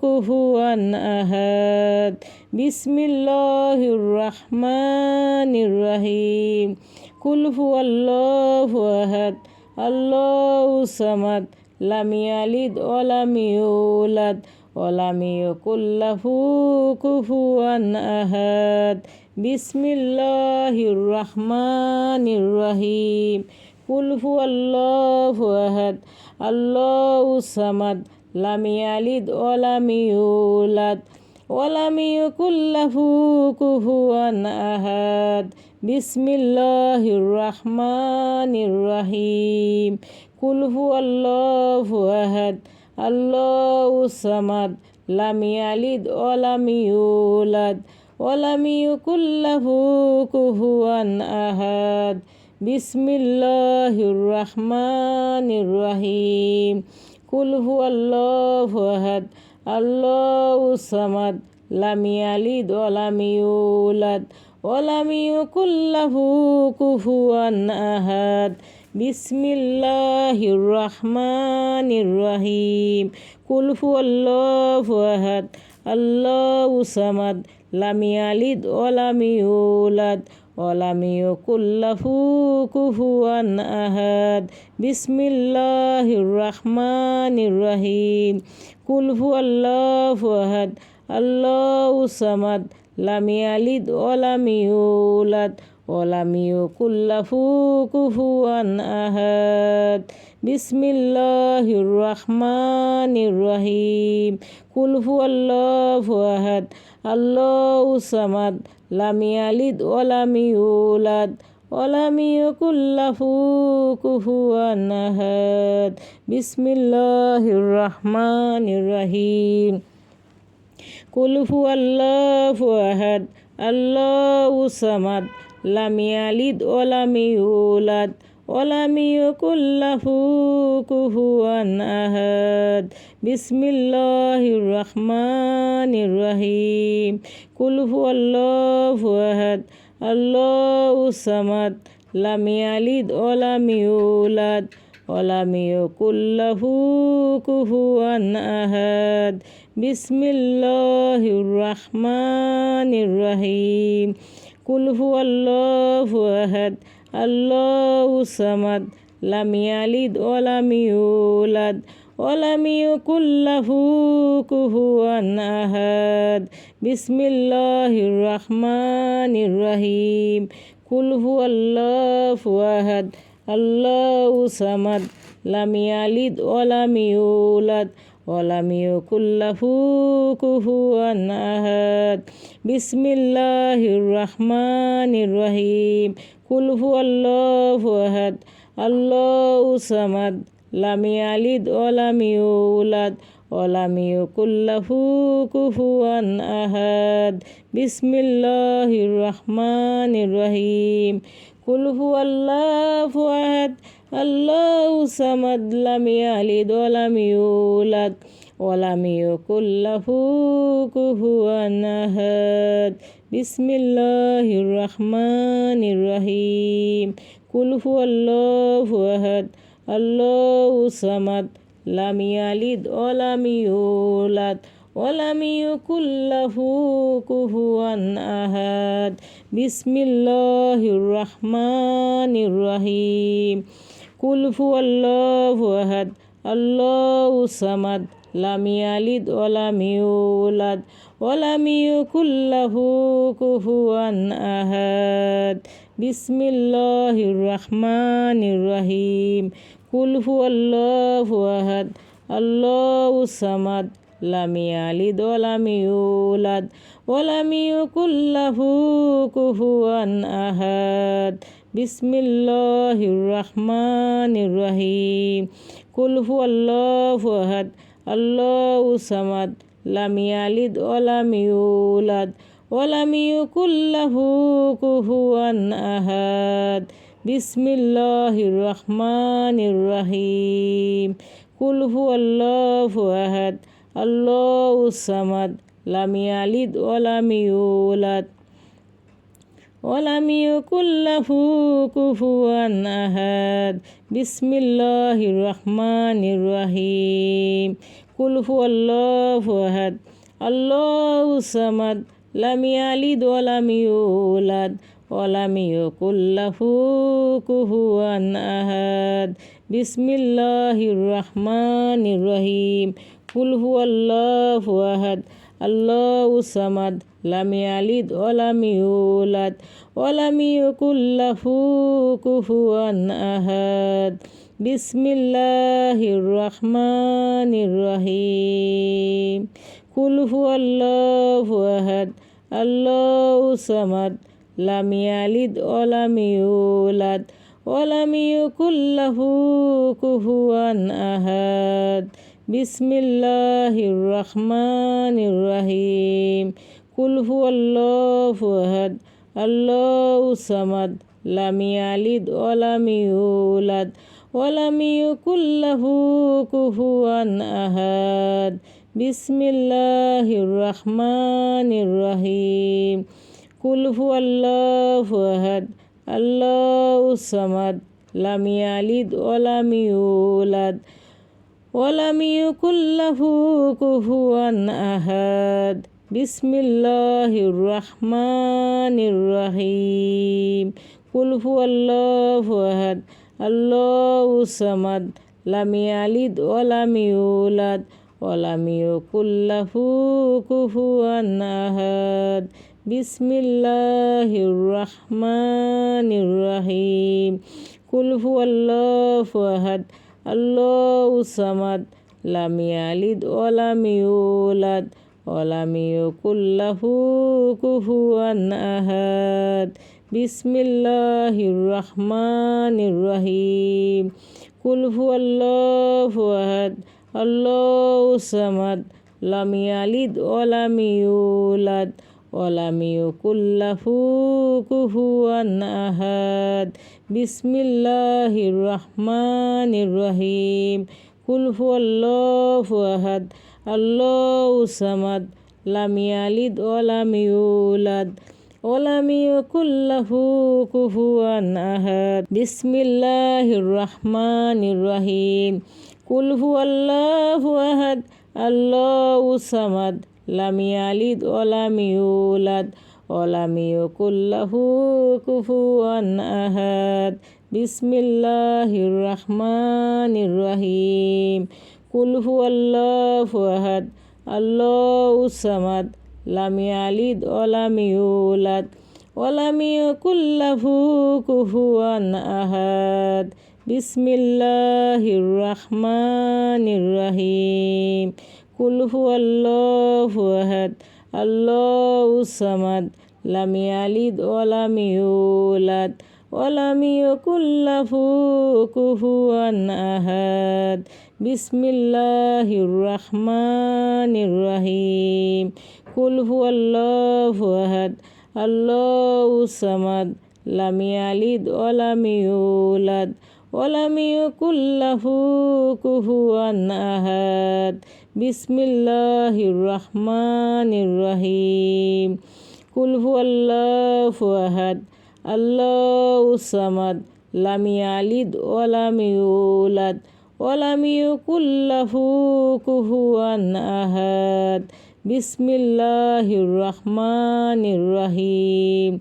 কুফুয়ান আহাদ। বিসমিল্লাহির রহমানির রহিম। কুল হুয়াল্লাহু আহাদ আল্লাহুস সামাদ লাম ইয়ালিদ ওয়া লাম ইউলাদ ওয়া লাম ইয়াকুল লাহু কুফুয়ান আহাদ। বিসমিল্লাহির রহমানির রহিম। কুল হুয়াল্লাহু আহাদ আল্লাহুস সামাদ লাম ইয়ালিদ ওয়া লাম ইউলাদ ওয়া লাম ইয়াকুল লাহু কুফুয়ান আহাদ। বিসমিল্লাহির রহমানির রহিম। কুল হুয়াল্লাহু আহাদ আল্লাহু সামাদ লাম ইয়ালিদ ওয়ালাম ইউলাদ ওয়ালাম ইয়াকুল লাহু কুফুয়ান আহাদ বিসমিল্লাহির রহমানির রহিম কুল হুয়াল্লাহু আহাদ আল্লাহু সামাদ লাম ইয়ালিদ ওয়ালাম ইউলাদ ওয়ালাম ইয়াকুল লাহু কুফুয়ান আহাদ বিসমিল্লাহির রহমানির রহিম কুল হুয়াল্লাহু আহাদ আল্লাহু সামাদ লাম ইয়ালিদ ওয়ালাম ইউলাদ ওয়ালাম ইয়াকুল লাহু কুফুয়ান আহাদ বিসমিল্লাহির রহমানির রহিম কুল হুয়াল্লাহু আহাদ আল্লাহু সামাদ লাম ইয়ালিদ ওয়ালাম ইউলাদ ওয়ালাম ইয়াকুল লাহু কুফুয়ান আহাদ বিসমিল্লাহির রহমানির রহিম কুল হুয়াল্লাহু আহাদ আল্লাহু সামাদ লাম ইয়ালিদ ওয়ালাম ইউলাদ ওয়ালাম ইয়াকুল লাহু কুফুয়ান আহাদ বিসমিল্লাহির রহমানির রহিম কুল হুয়াল্লাহু আহাদ আল্লাহু সামাদ লাম ইয়ালিদ ওয়ালাম ইউলাদ ওয়ালাম ইয়াকুল লাহু কুফুয়ান আহাদ বিসমিল্লাহির রহমানির রহিম কুল হুয়াল্লাহু আহাদ আল্লাহু সামাদ লাম ইয়ালিদ ওয়ালাম ইউলাদ ওয়ালাম ইয়াকুল লাহু কুফুয়ান আহাদ বিসমিল্লাহির রহমানির রহিম কুল হুয়াল্লাহু আহাদ আল্লাহু সামাদ লাম ইয়ালিদ ওয়ালাম ইউলাদ ওয়ালাম ইয়াকুল লাহু কুফুয়ান আহাদ বিসমিল্লাহির রহমানির রহিম কুল হুয়াল্লাহু আহাদ আল্লাহু সামাদ লাম ইয়ালিদ ওয়ালাম ইউলাদ ওয়ালাম ইয়াকুল লাহু কুফুয়ান আহাদ বিসমিল্লাহির রহমানির রহিম কুল হুয়াল্লাহু আহাদ আল্লাহু সামাদ লাম ইয়ালিদ ওয়ালাম ইউলাদ ওয়ালাম ইয়াকুল লাহু কুফুয়ান আহাদ বিসমিল্লাহির রহমানির রহিম কুল হুয়াল্লাহু আহাদ আল্লাহু সামাদ লাম ইয়ালিদ ওয়ালাম ইউলাদ ওয়ালাম ইয়াকুল লাহু কুফুয়ান আহাদ বিসমিল্লাহির রহমানির রহিম কুল হুয়াল্লাহু আহাদ আল্লাহু সামাদ লাম ইয়ালিদ ওয়ালাম ইউলাদ ওয়ালাম ইয়াকুল লাহু কুফুয়ান আহাদ বিসমিল্লাহির রহমানির রহিম কুল হুয়াল্লাহু আহাদ আল্লাহু সামাদ লাম ইয়ালিদ ওয়ালাম ইউলাদ ওয়ালাম ইয়াকুল লাহু কুফুয়ান আহাদ বিসমিল্লাহির রহমানির রহিম কুল হুয়াল্লাহু আহাদ আল্লাহু সামাদ লাম ইয়ালিদ ওয়ালাম ইউলাদ ওয়ালাম ইয়াকুল লাহু কুফুয়ান আহাদ বিসমিল্লাহির রহমানির রহিম কুল হুয়াল্লাহু আহাদ আল্লাহু সামাদ লাম ইয়ালিদ ওয়ালাম ইউলাদ ওয়ালাম ইয়াকুল লাহু কুফুয়ান আহাদ বিসমিল্লাহির রহমানির রহিম কুল হুয়াল্লাহু আহাদ আল্লাহু সামাদ লাম ইয়ালিদ ওয়ালাম ইউলাদ ওয়ালাম ইয়াকুল লাহু কুফুয়ান আহাদ বিসমিল্লাহির রহমানির রহিম কুল হুয়াল্লাহু আহাদ আল্লাহু সামাদ লাম ইয়ালিদ ওয়ালাম ইউলাদ ওয়ালাম ইয়াকুল লাহু কুফুয়ান আহাদ বিসমিল্লাহির রহমানির রহিম কুল হুয়াল্লাহু আহাদ আল্লাহু সামাদ লাম ইয়ালিদ ওয়ালাম ইউলাদ ওয়ালাম ইয়াকুল লাহু কুফুয়ান আহাদ বিসমিল্লাহির রহমানির রহিম কুল হুয়াল্লাহু আহাদ আল্লাহু সামাদ লাম ইয়ালিদ ওয়ালাম ইউলাদ ওয়ালাম ইয়াকুল লাহু কুফুয়ান আহাদ বিসমিল্লাহির রহমানির রহিম কুল হুয়াল্লাহু আহাদ আল্লাহু সামাদ লাম ইয়ালিদ ওয়া লাম ইউলাদ ওয়া লাম ইয়াকুল লাহু কুফুয়ান আহাদ বিসমিল্লাহির রহমানির রহিম কুল হুয়াল্লাহু আহাদ আল্লাহু সামাদ লাম ইয়ালিদ ওয়া লাম ইউলাদ ওয়া লাম ইয়াকুল লাহু কুফুয়ান আহাদ বিসমিল্লাহির রহমানির রহিম কুল হুয়াল্লাহু আহাদ আল্লাহু সামাদ লাম ইয়ালিদ ওয়া লাম ইউলাদ ওয়া লাম ইয়াকুল লাহু কুফুয়ান আহাদ বিসমিল্লাহির রহমানির রহিম কুল হুয়াল্লাহু আহাদ আল্লাহু সামাদ লাম ইয়ালিদ ওয়া লাম ইউলাদ ওয়া লাম ইয়াকুল লাহু কুফুয়ান আহাদ বিসমিল্লাহির রহমানির রহিম কুল হুয়াল্লাহু আহাদ আল্লাহু সামাদ লাম ইয়ালিদ ওয়া লাম ইউলাদ ওয়া লাম ইয়াকুল লাহু কুফুয়ান আহাদ বিসমিল্লাহির রহমানির রহিম কুল হুয়াল্লাহু আহাদ আল্লাহু সামাদ লাম ইয়ালিদ ওয়া লাম ইউলাদ ওয়া লাম ইয়াকুল লাহু কুফুয়ান আহাদ বিসমিল্লাহির রহমানির রহিম কুল হুয়াল্লাহু আহাদ আল্লাহু সামাদ লাম ইয়ালিদ ওয়া লাম ইউলাদ ওয়া লাম ইয়াকুল লাহু কুফুয়ান আহাদ বিসমিল্লাহির রহমানির রহিম কুল হুয়াল্লাহু আহাদ আল্লাহু সামাদ লাম ইয়ালিদ ওয়া লাম ইউলাদ ওয়া লাম ইয়াকুল লাহু কুফুয়ান আহাদ বিসমিল্লাহির রহমানির রহিম কুল হুয়াল্লাহু আহাদ আল্লাহু সামাদ লাম ইয়ালিদ ওয়া লাম ইউলাদ ওয়া লাম ইয়াকুল লাহু কুফুয়ান আহাদ বিসমিল্লাহির রহমানির রহিম কুল হুয়াল্লাহু আহাদ আল্লাহু সামাদ লাম ইয়ালিদ ওয়া লাম ইউলাদ ওয়া লাম ইয়াকুল লাহু কুফুয়ান আহাদ বিসমিল্লাহির রহমানির রহিম কুল হুয়াল্লাহু আহাদ আল্লাহু সামাদ লাম ইয়ালিদ ওয়া লাম ইউলাদ ওয়া লাম ইয়াকুল লাহু কুফুয়ান আহাদ বিসমিল্লাহির রহমানির রহিম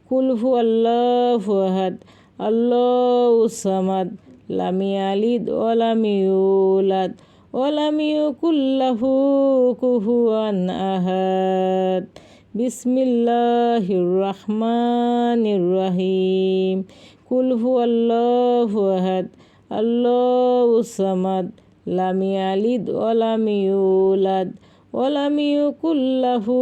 কুল হুয়াল্লাহু আহাদ আল্লাহু সামাদ লাম ইয়ালিদ ওয়া লাম ইউলাদ ওয়া লাম ইয়াকুল লাহু কুফুয়ান আহাদ বিসমিল্লাহির রহমানির রহিম কুল হুয়াল্লাহু আহাদ আল্লাহু সামাদ লাম ইয়ালিদ ওয়া লাম ইউলাদ ওয়া লাম ইয়াকুল লাহু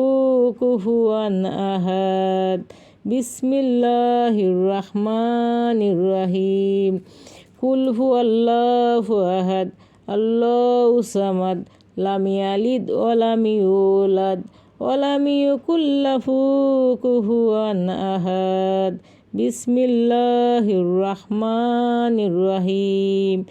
কুফুয়ান আহাদ বিসমিল্লাহির রহমানির রহিম কুল হুয়াল্লাহু আহাদ আল্লাহু সামাদ লাম ইয়ালিদ ওয়া লাম ইউলাদ ওয়া লাম ইয়াকুল লাহু কুফুয়ান আহাদ বিসমিল্লাহির রহমানির রহিম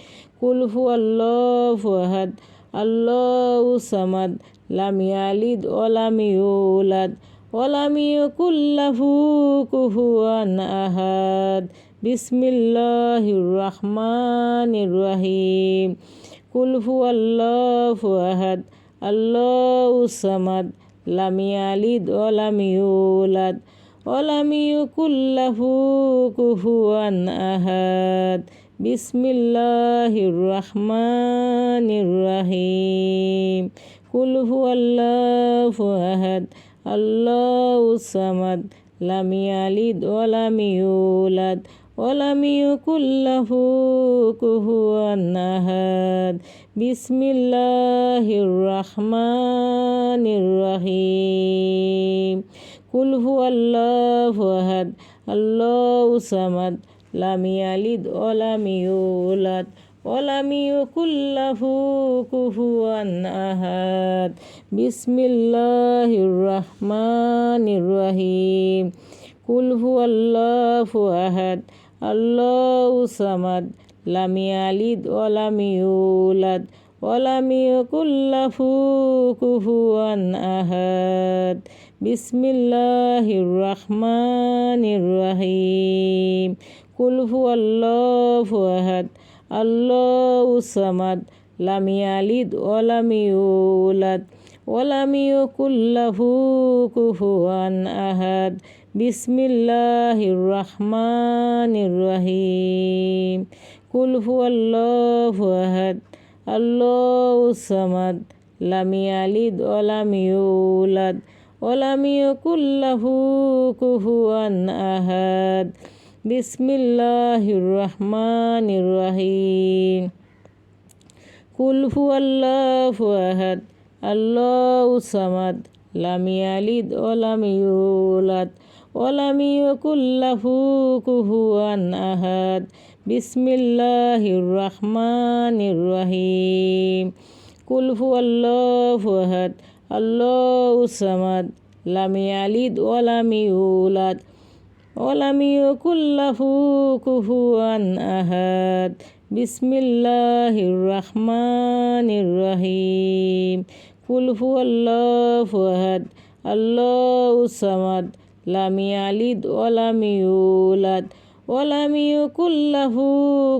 কুল হুয়াল্লাহু আহাদ আল্লাহু সামাদ লাম ইয়ালিদ ওয়া লাম ইউলাদ ওয়া লাম ইয়াকুল লাহু কুফুয়ান আহাদ বিসমিল্লাহির রহমানির রহিম কুল হুয়াল্লাহু আহাদ আল্লাহু সামাদ লাম ইয়ালিদ ওয়া লাম ইউলাদ ওয়া লাম ইয়াকুল লাহু কুফুয়ান আহাদ বিসমিল্লাহির রহমানির রহিম কুল হুয়াল্লাহু আহাদ আল্লাহু সামাদ লাম ইয়ালিদ ওয়া লাম ইউলাদ ওয়া লাম ইয়াকুল লাহু কুফুয়ান আহাদ বিসমিল্লাহির রহমানির রহিম কুল হুয়াল্লাহু আহাদ আল্লাহু সামাদ লাম ইয়ালিদ ওয়া লাম ইউলাদ ولم يكن له كفوا أحد بسم الله الرحمن الرحيم قل هو الله أحد الله الصمد لم يلد ولم يولد ولم يكن له كفوا أحد بسم الله الرحمن الرحيم قل هو الله أحد الله الصمد لم يلد ولم يولد ولم يكن له كفوا أحد بسم الله الرحمن الرحيم قل هو الله أحد الله الصمد لم يلد ولم يولد ولم يكن له كفوا أحد بسم الله الرحمن الرحيم قل هو الله أحد الله الصمد لم يلد ولم يولد ولم يكن له كفوا أحد بسم الله الرحمن الرحيم قل هو الله أحد الله الصمد لم يلد ولم يولد ولم يكن له كفوا أحد بسم الله الرحمن الرحيم قل هو الله أحد الله الصمد لم يلد ولم يولد ولم يكن له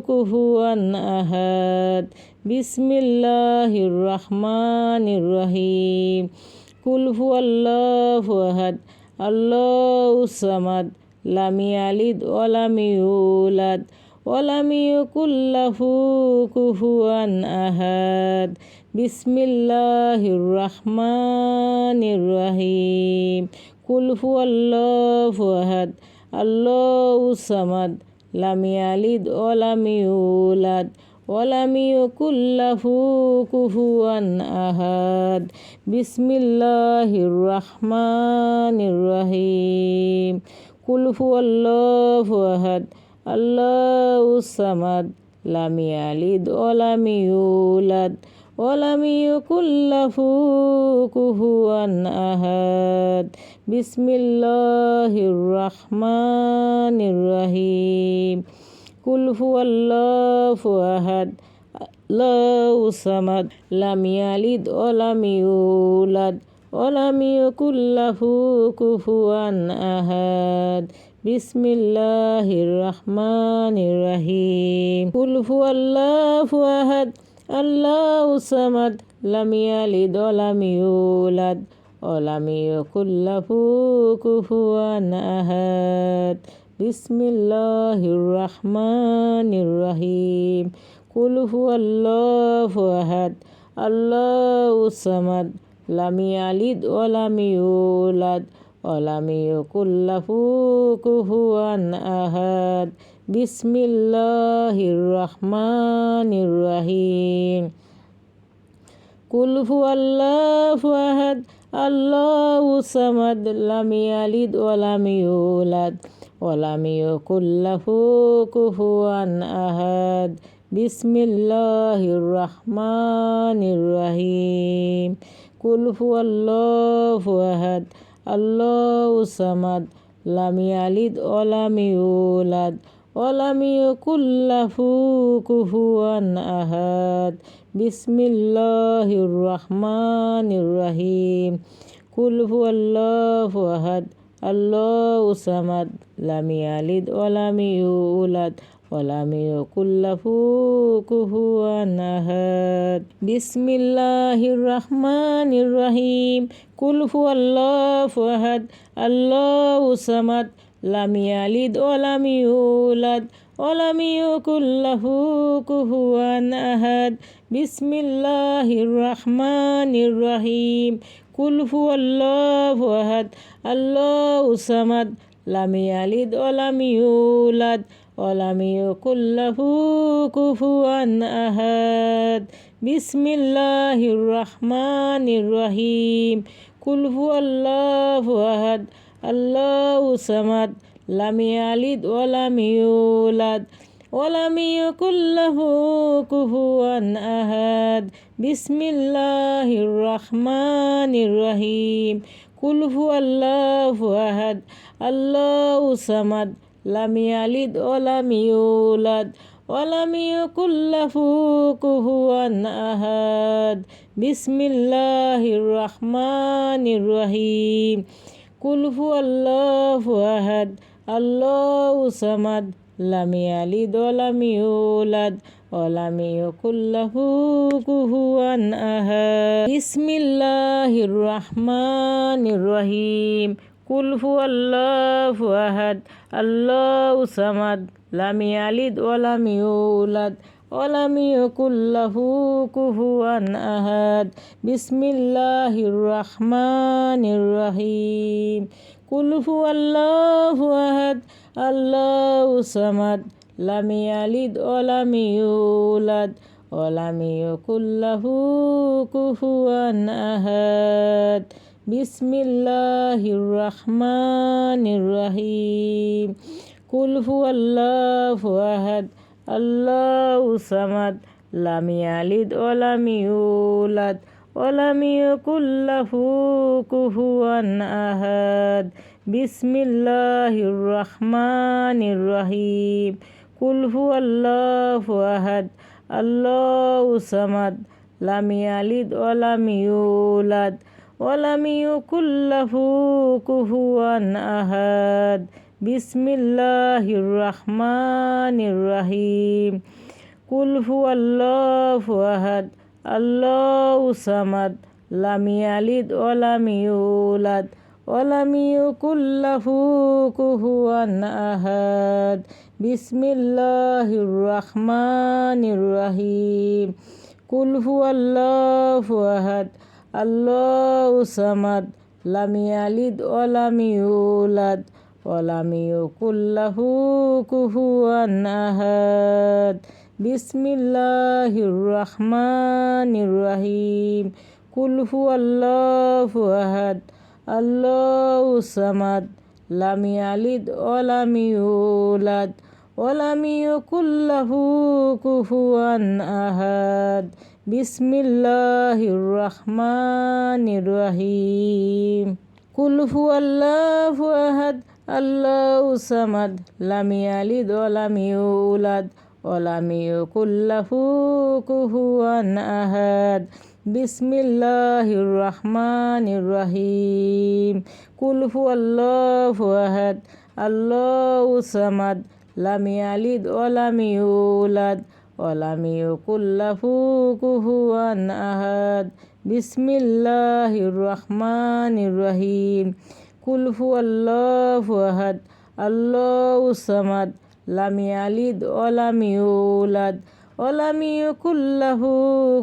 كفوا أحد بسم الله الرحمن الرحيم قل هو الله أحد الله الصمد لم يلد ولم يولد ولم يكن له كفوا أحد بسم الله الرحمن الرحيم قل هو الله أحد الله الصمد لم يلد ولم يولد ولم يكن له كفوا أحد بسم الله الرحمن الرحيم قل هو الله أحد الله الصمد لم يلد ولم يولد ولم يكن له كفوا أحد بسم الله الرحمن الرحيم قل هو الله أحد الله الصمد لم يلد ولم يولد ولم يكن له كفوا أحد بسم الله الرحمن الرحيم قل هو الله أحد الله الصمد لم يلد ولم يولد ولم يكن له كفوا أحد بسم الله الرحمن الرحيم قل هو الله أحد الله الصمد لم يلد ولم يولد ولم يكن له كفوا أحد بسم الله الرحمن الرحيم قل هو الله أحد الله الصمد لم يلد ولم يولد ولم يكن له كفوا أحد بسم الله الرحمن الرحيم قل هو الله أحد الله الصمد لم يلد ولم يولد ولم يكن له كفوا أحد بسم الله الرحمن الرحيم قل هو الله أحد الله الصمد لم يلد ولم يولد ولم يكن له كفوا أحد بسم الله الرحمن الرحيم قل هو الله أحد الله الصمد لم يلد ولم يولد ولم يكن له كفوا أحد بسم الله الرحمن الرحيم قل هو الله أحد الله الصمد لم يلد ولم يولد ولم يكن له كفوا أحد بسم الله الرحمن الرحيم قل هو الله أحد الله الصمد لم يلد ولم يولد ولم يكن له كفوا أحد بسم الله الرحمن الرحيم قل هو الله أحد الله الصمد لم يلد ولم يولد ولم يكن له كفوا أحد بسم الله الرحمن الرحيم قل هو الله أحد الله الصمد لم يلد ولم يولد ولم يكن له كفوا أحد بسم الله الرحمن الرحيم قل هو الله أحد الله الصمد لم يلد ولم يولد ولم يكن له كفوا أحد بسم الله الرحمن الرحيم قل هو الله أحد الله الصمد لم يلد ولم يولد ولم يكن له كفوا أحد بسم الله الرحمن الرحيم قل هو الله أحد الله الصمد لم يلد ولم يولد ولم يكن له كفوا أحد بسم الله الرحمن الرحيم قل هو الله أحد الله الصمد لم يلد ولم يولد ولم يكن له كفوا أحد بسم الله الرحمن الرحيم قل هو الله أحد الله الصمد لم يلد ولم يولد ولم يكن له كفوا أحد بسم الله الرحمن الرحيم قل هو الله أحد الله الصمد لم يلد ولم يولد ولم يكن له كفوا أحد بسم الله الرحمن الرحيم قل هو الله أحد الله الصمد لم يلد ولم يولد ولم يكن له كفوا أحد بسم الله الرحمن الرحيم قل هو الله أحد الله الصمد لم يلد ولم يولد ولم يكن له كفوا أحد بسم الله الرحمن الرحيم قل هو الله أحد الله الصمد لم يلد ولم يولد ولم يكن له كفوا أحد بسم الله الرحمن الرحيم قل هو الله أحد الله الصمد لم يلد ولم يولد ولم يكن له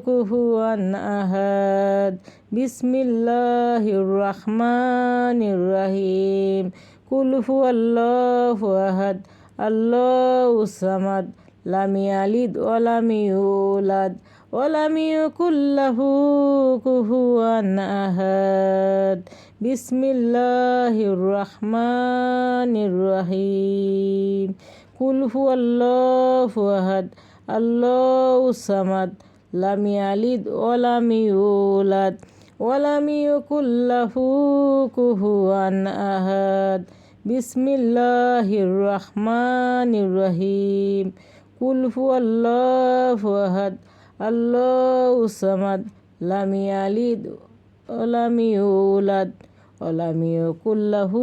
كفوا أحد بسم الله الرحمن الرحيم قل هو الله أحد الله الصمد لم يلد ولم يولد ولم يكن له كفوا أحد بسم الله الرحمن الرحيم قل هو الله أحد الله الصمد لم يلد ولم يولد ولم يكن له كفوا أحد بسم الله الرحمن الرحيم قل هو الله أحد الله الصمد لم يلد ولم يولد ولم يكن له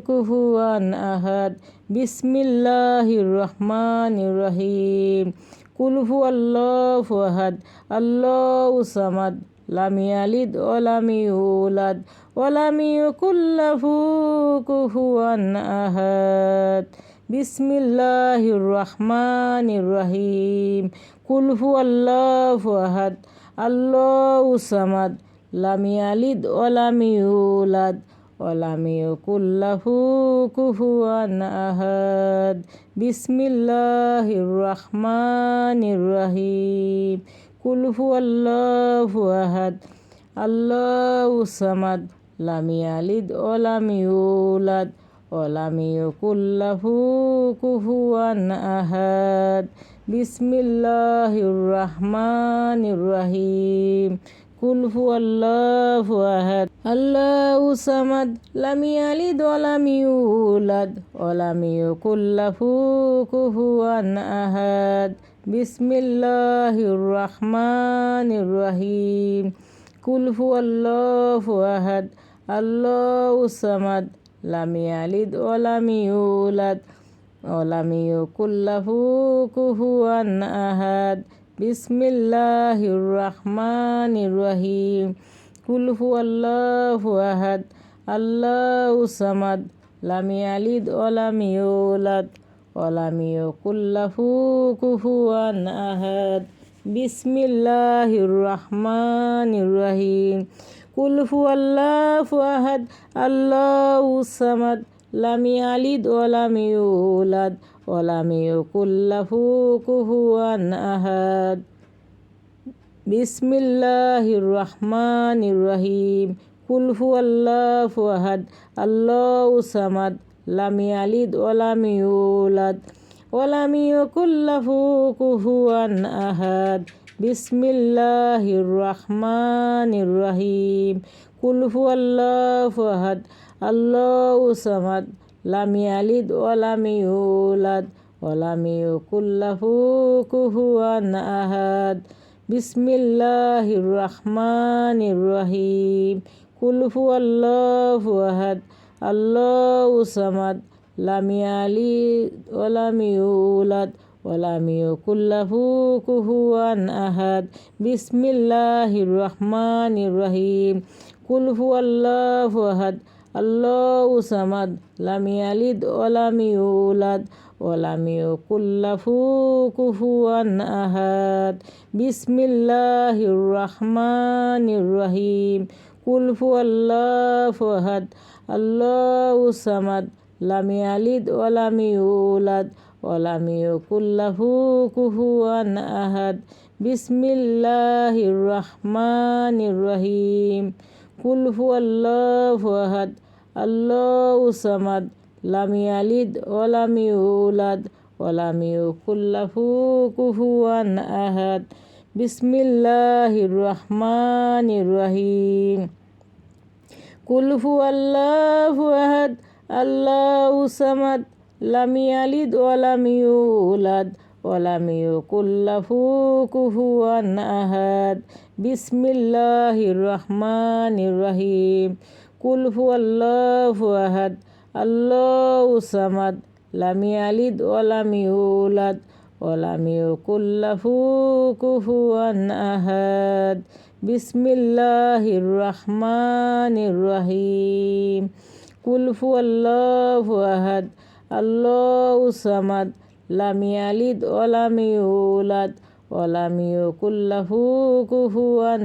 كفوا أحد بسم الله الرحمن الرحيم قل هو الله أحد الله الصمد لم يلد ولم يولد ولم يكن له كفوا أحد بسم الله الرحمن الرحيم قل هو الله أحد الله الصمد لم يلد ولم يولد ولم يكن له كفوا أحد بسم الله الرحمن الرحيم قل هو الله أحد الله الصمد لم يلد ولم يولد ولم يكن له كفوا أحد بسم الله الرحمن الرحيم قل هو الله أحد الله الصمد لم يلد ولم يولد ولم يكن له كفوا أحد بسم الله الرحمن الرحيم قل هو الله أحد الله الصمد لم يلد ولم يولد ولم يكن له كفوا أحد بسم الله الرحمن الرحيم قل هو الله أحد الله الصمد لم يلد ولم يولد ولم يكن له كفوا أحد بسم الله الرحمن الرحيم قل هو الله أحد الله الصمد لم يلد ولم يولد ولم يكن له كفوا أحد بسم الله الرحمن الرحيم قل هو الله أحد الله الصمد لم يلد ولم يولد ولم يكن له كفوا أحد بسم الله الرحمن الرحيم قل هو الله أحد الله الصمد لم يلد ولم يولد ولم يكن له كفوا أحد بسم الله الرحمن الرحيم قل هو الله أحد الله الصمد لم يلد ولم يولد ولم يكن له كفوا أحد بسم الله الرحمن الرحيم قل هو الله أحد الله الصمد لم يلد ولم يولد ولم يكن له كفوا أحد بسم الله الرحمن الرحيم قل هو الله أحد الله الصمد لم يلد ولم يولد ولم يكن له كفوا أحد بسم الله الرحمن الرحيم قل هو الله أحد الله الصمد لم يلد ولم يولد ولم يكن له كفوا أحد بسم الله الرحمن الرحيم قل هو الله أحد الله الصمد لم يلد ولم يولد ولم يكن له كفوا أحد بسم الله الرحمن الرحيم قل هو الله أحد الله الصمد لم يلد ولم يولد ولم يكن له كفوا أحد بسم الله الرحمن الرحيم قل هو الله أحد الله الصمد لم يلد ولم يولد ولم يكن له كفوا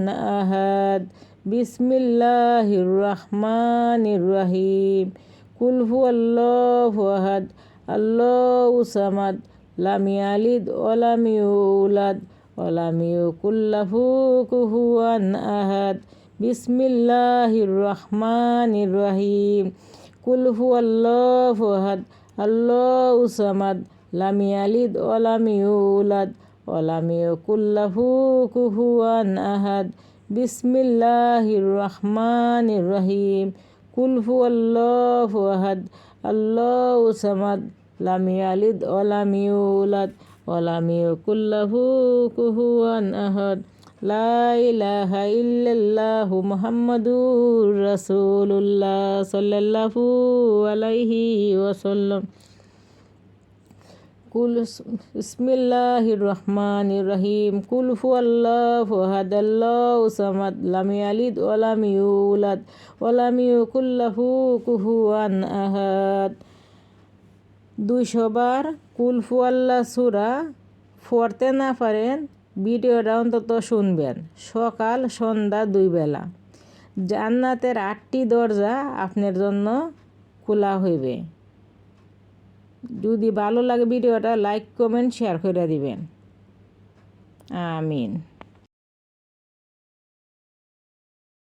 أحد بسم الله الرحمن الرحيم قل هو الله أحد الله الصمد لم يلد ولم يولد ولم يكن له كفوا أحد بسم الله الرحمن الرحيم قل هو الله أحد الله الصمد لم يلد ولم يولد ولم يكن له كفوا أحد بسم الله الرحمن الرحيم قل هو الله أحد الله الصمد لم يلد ولم يولد ولم يكن له كفوا أحد لا إله إلا الله محمد رسول الله صلى الله عليه وسلم بسم الله الرحمن الرحيم قل هو الله أحد الله الصمد لم يلد ولم يولد ولم يكن له كفوا أحد 200 বার কুল হু আল্লাহ সূরা পড়তে না পারেন ভিডিওটা অন্তত শুনবেন সকাল সন্ধ্যা 2 বেলা। জান্নাতের 8টি দরজা আপনার জন্য খোলা হইবে। যদি ভালো লাগে ভিডিওটা লাইক কমেন্ট শেয়ার করে দিবেন। আমিন।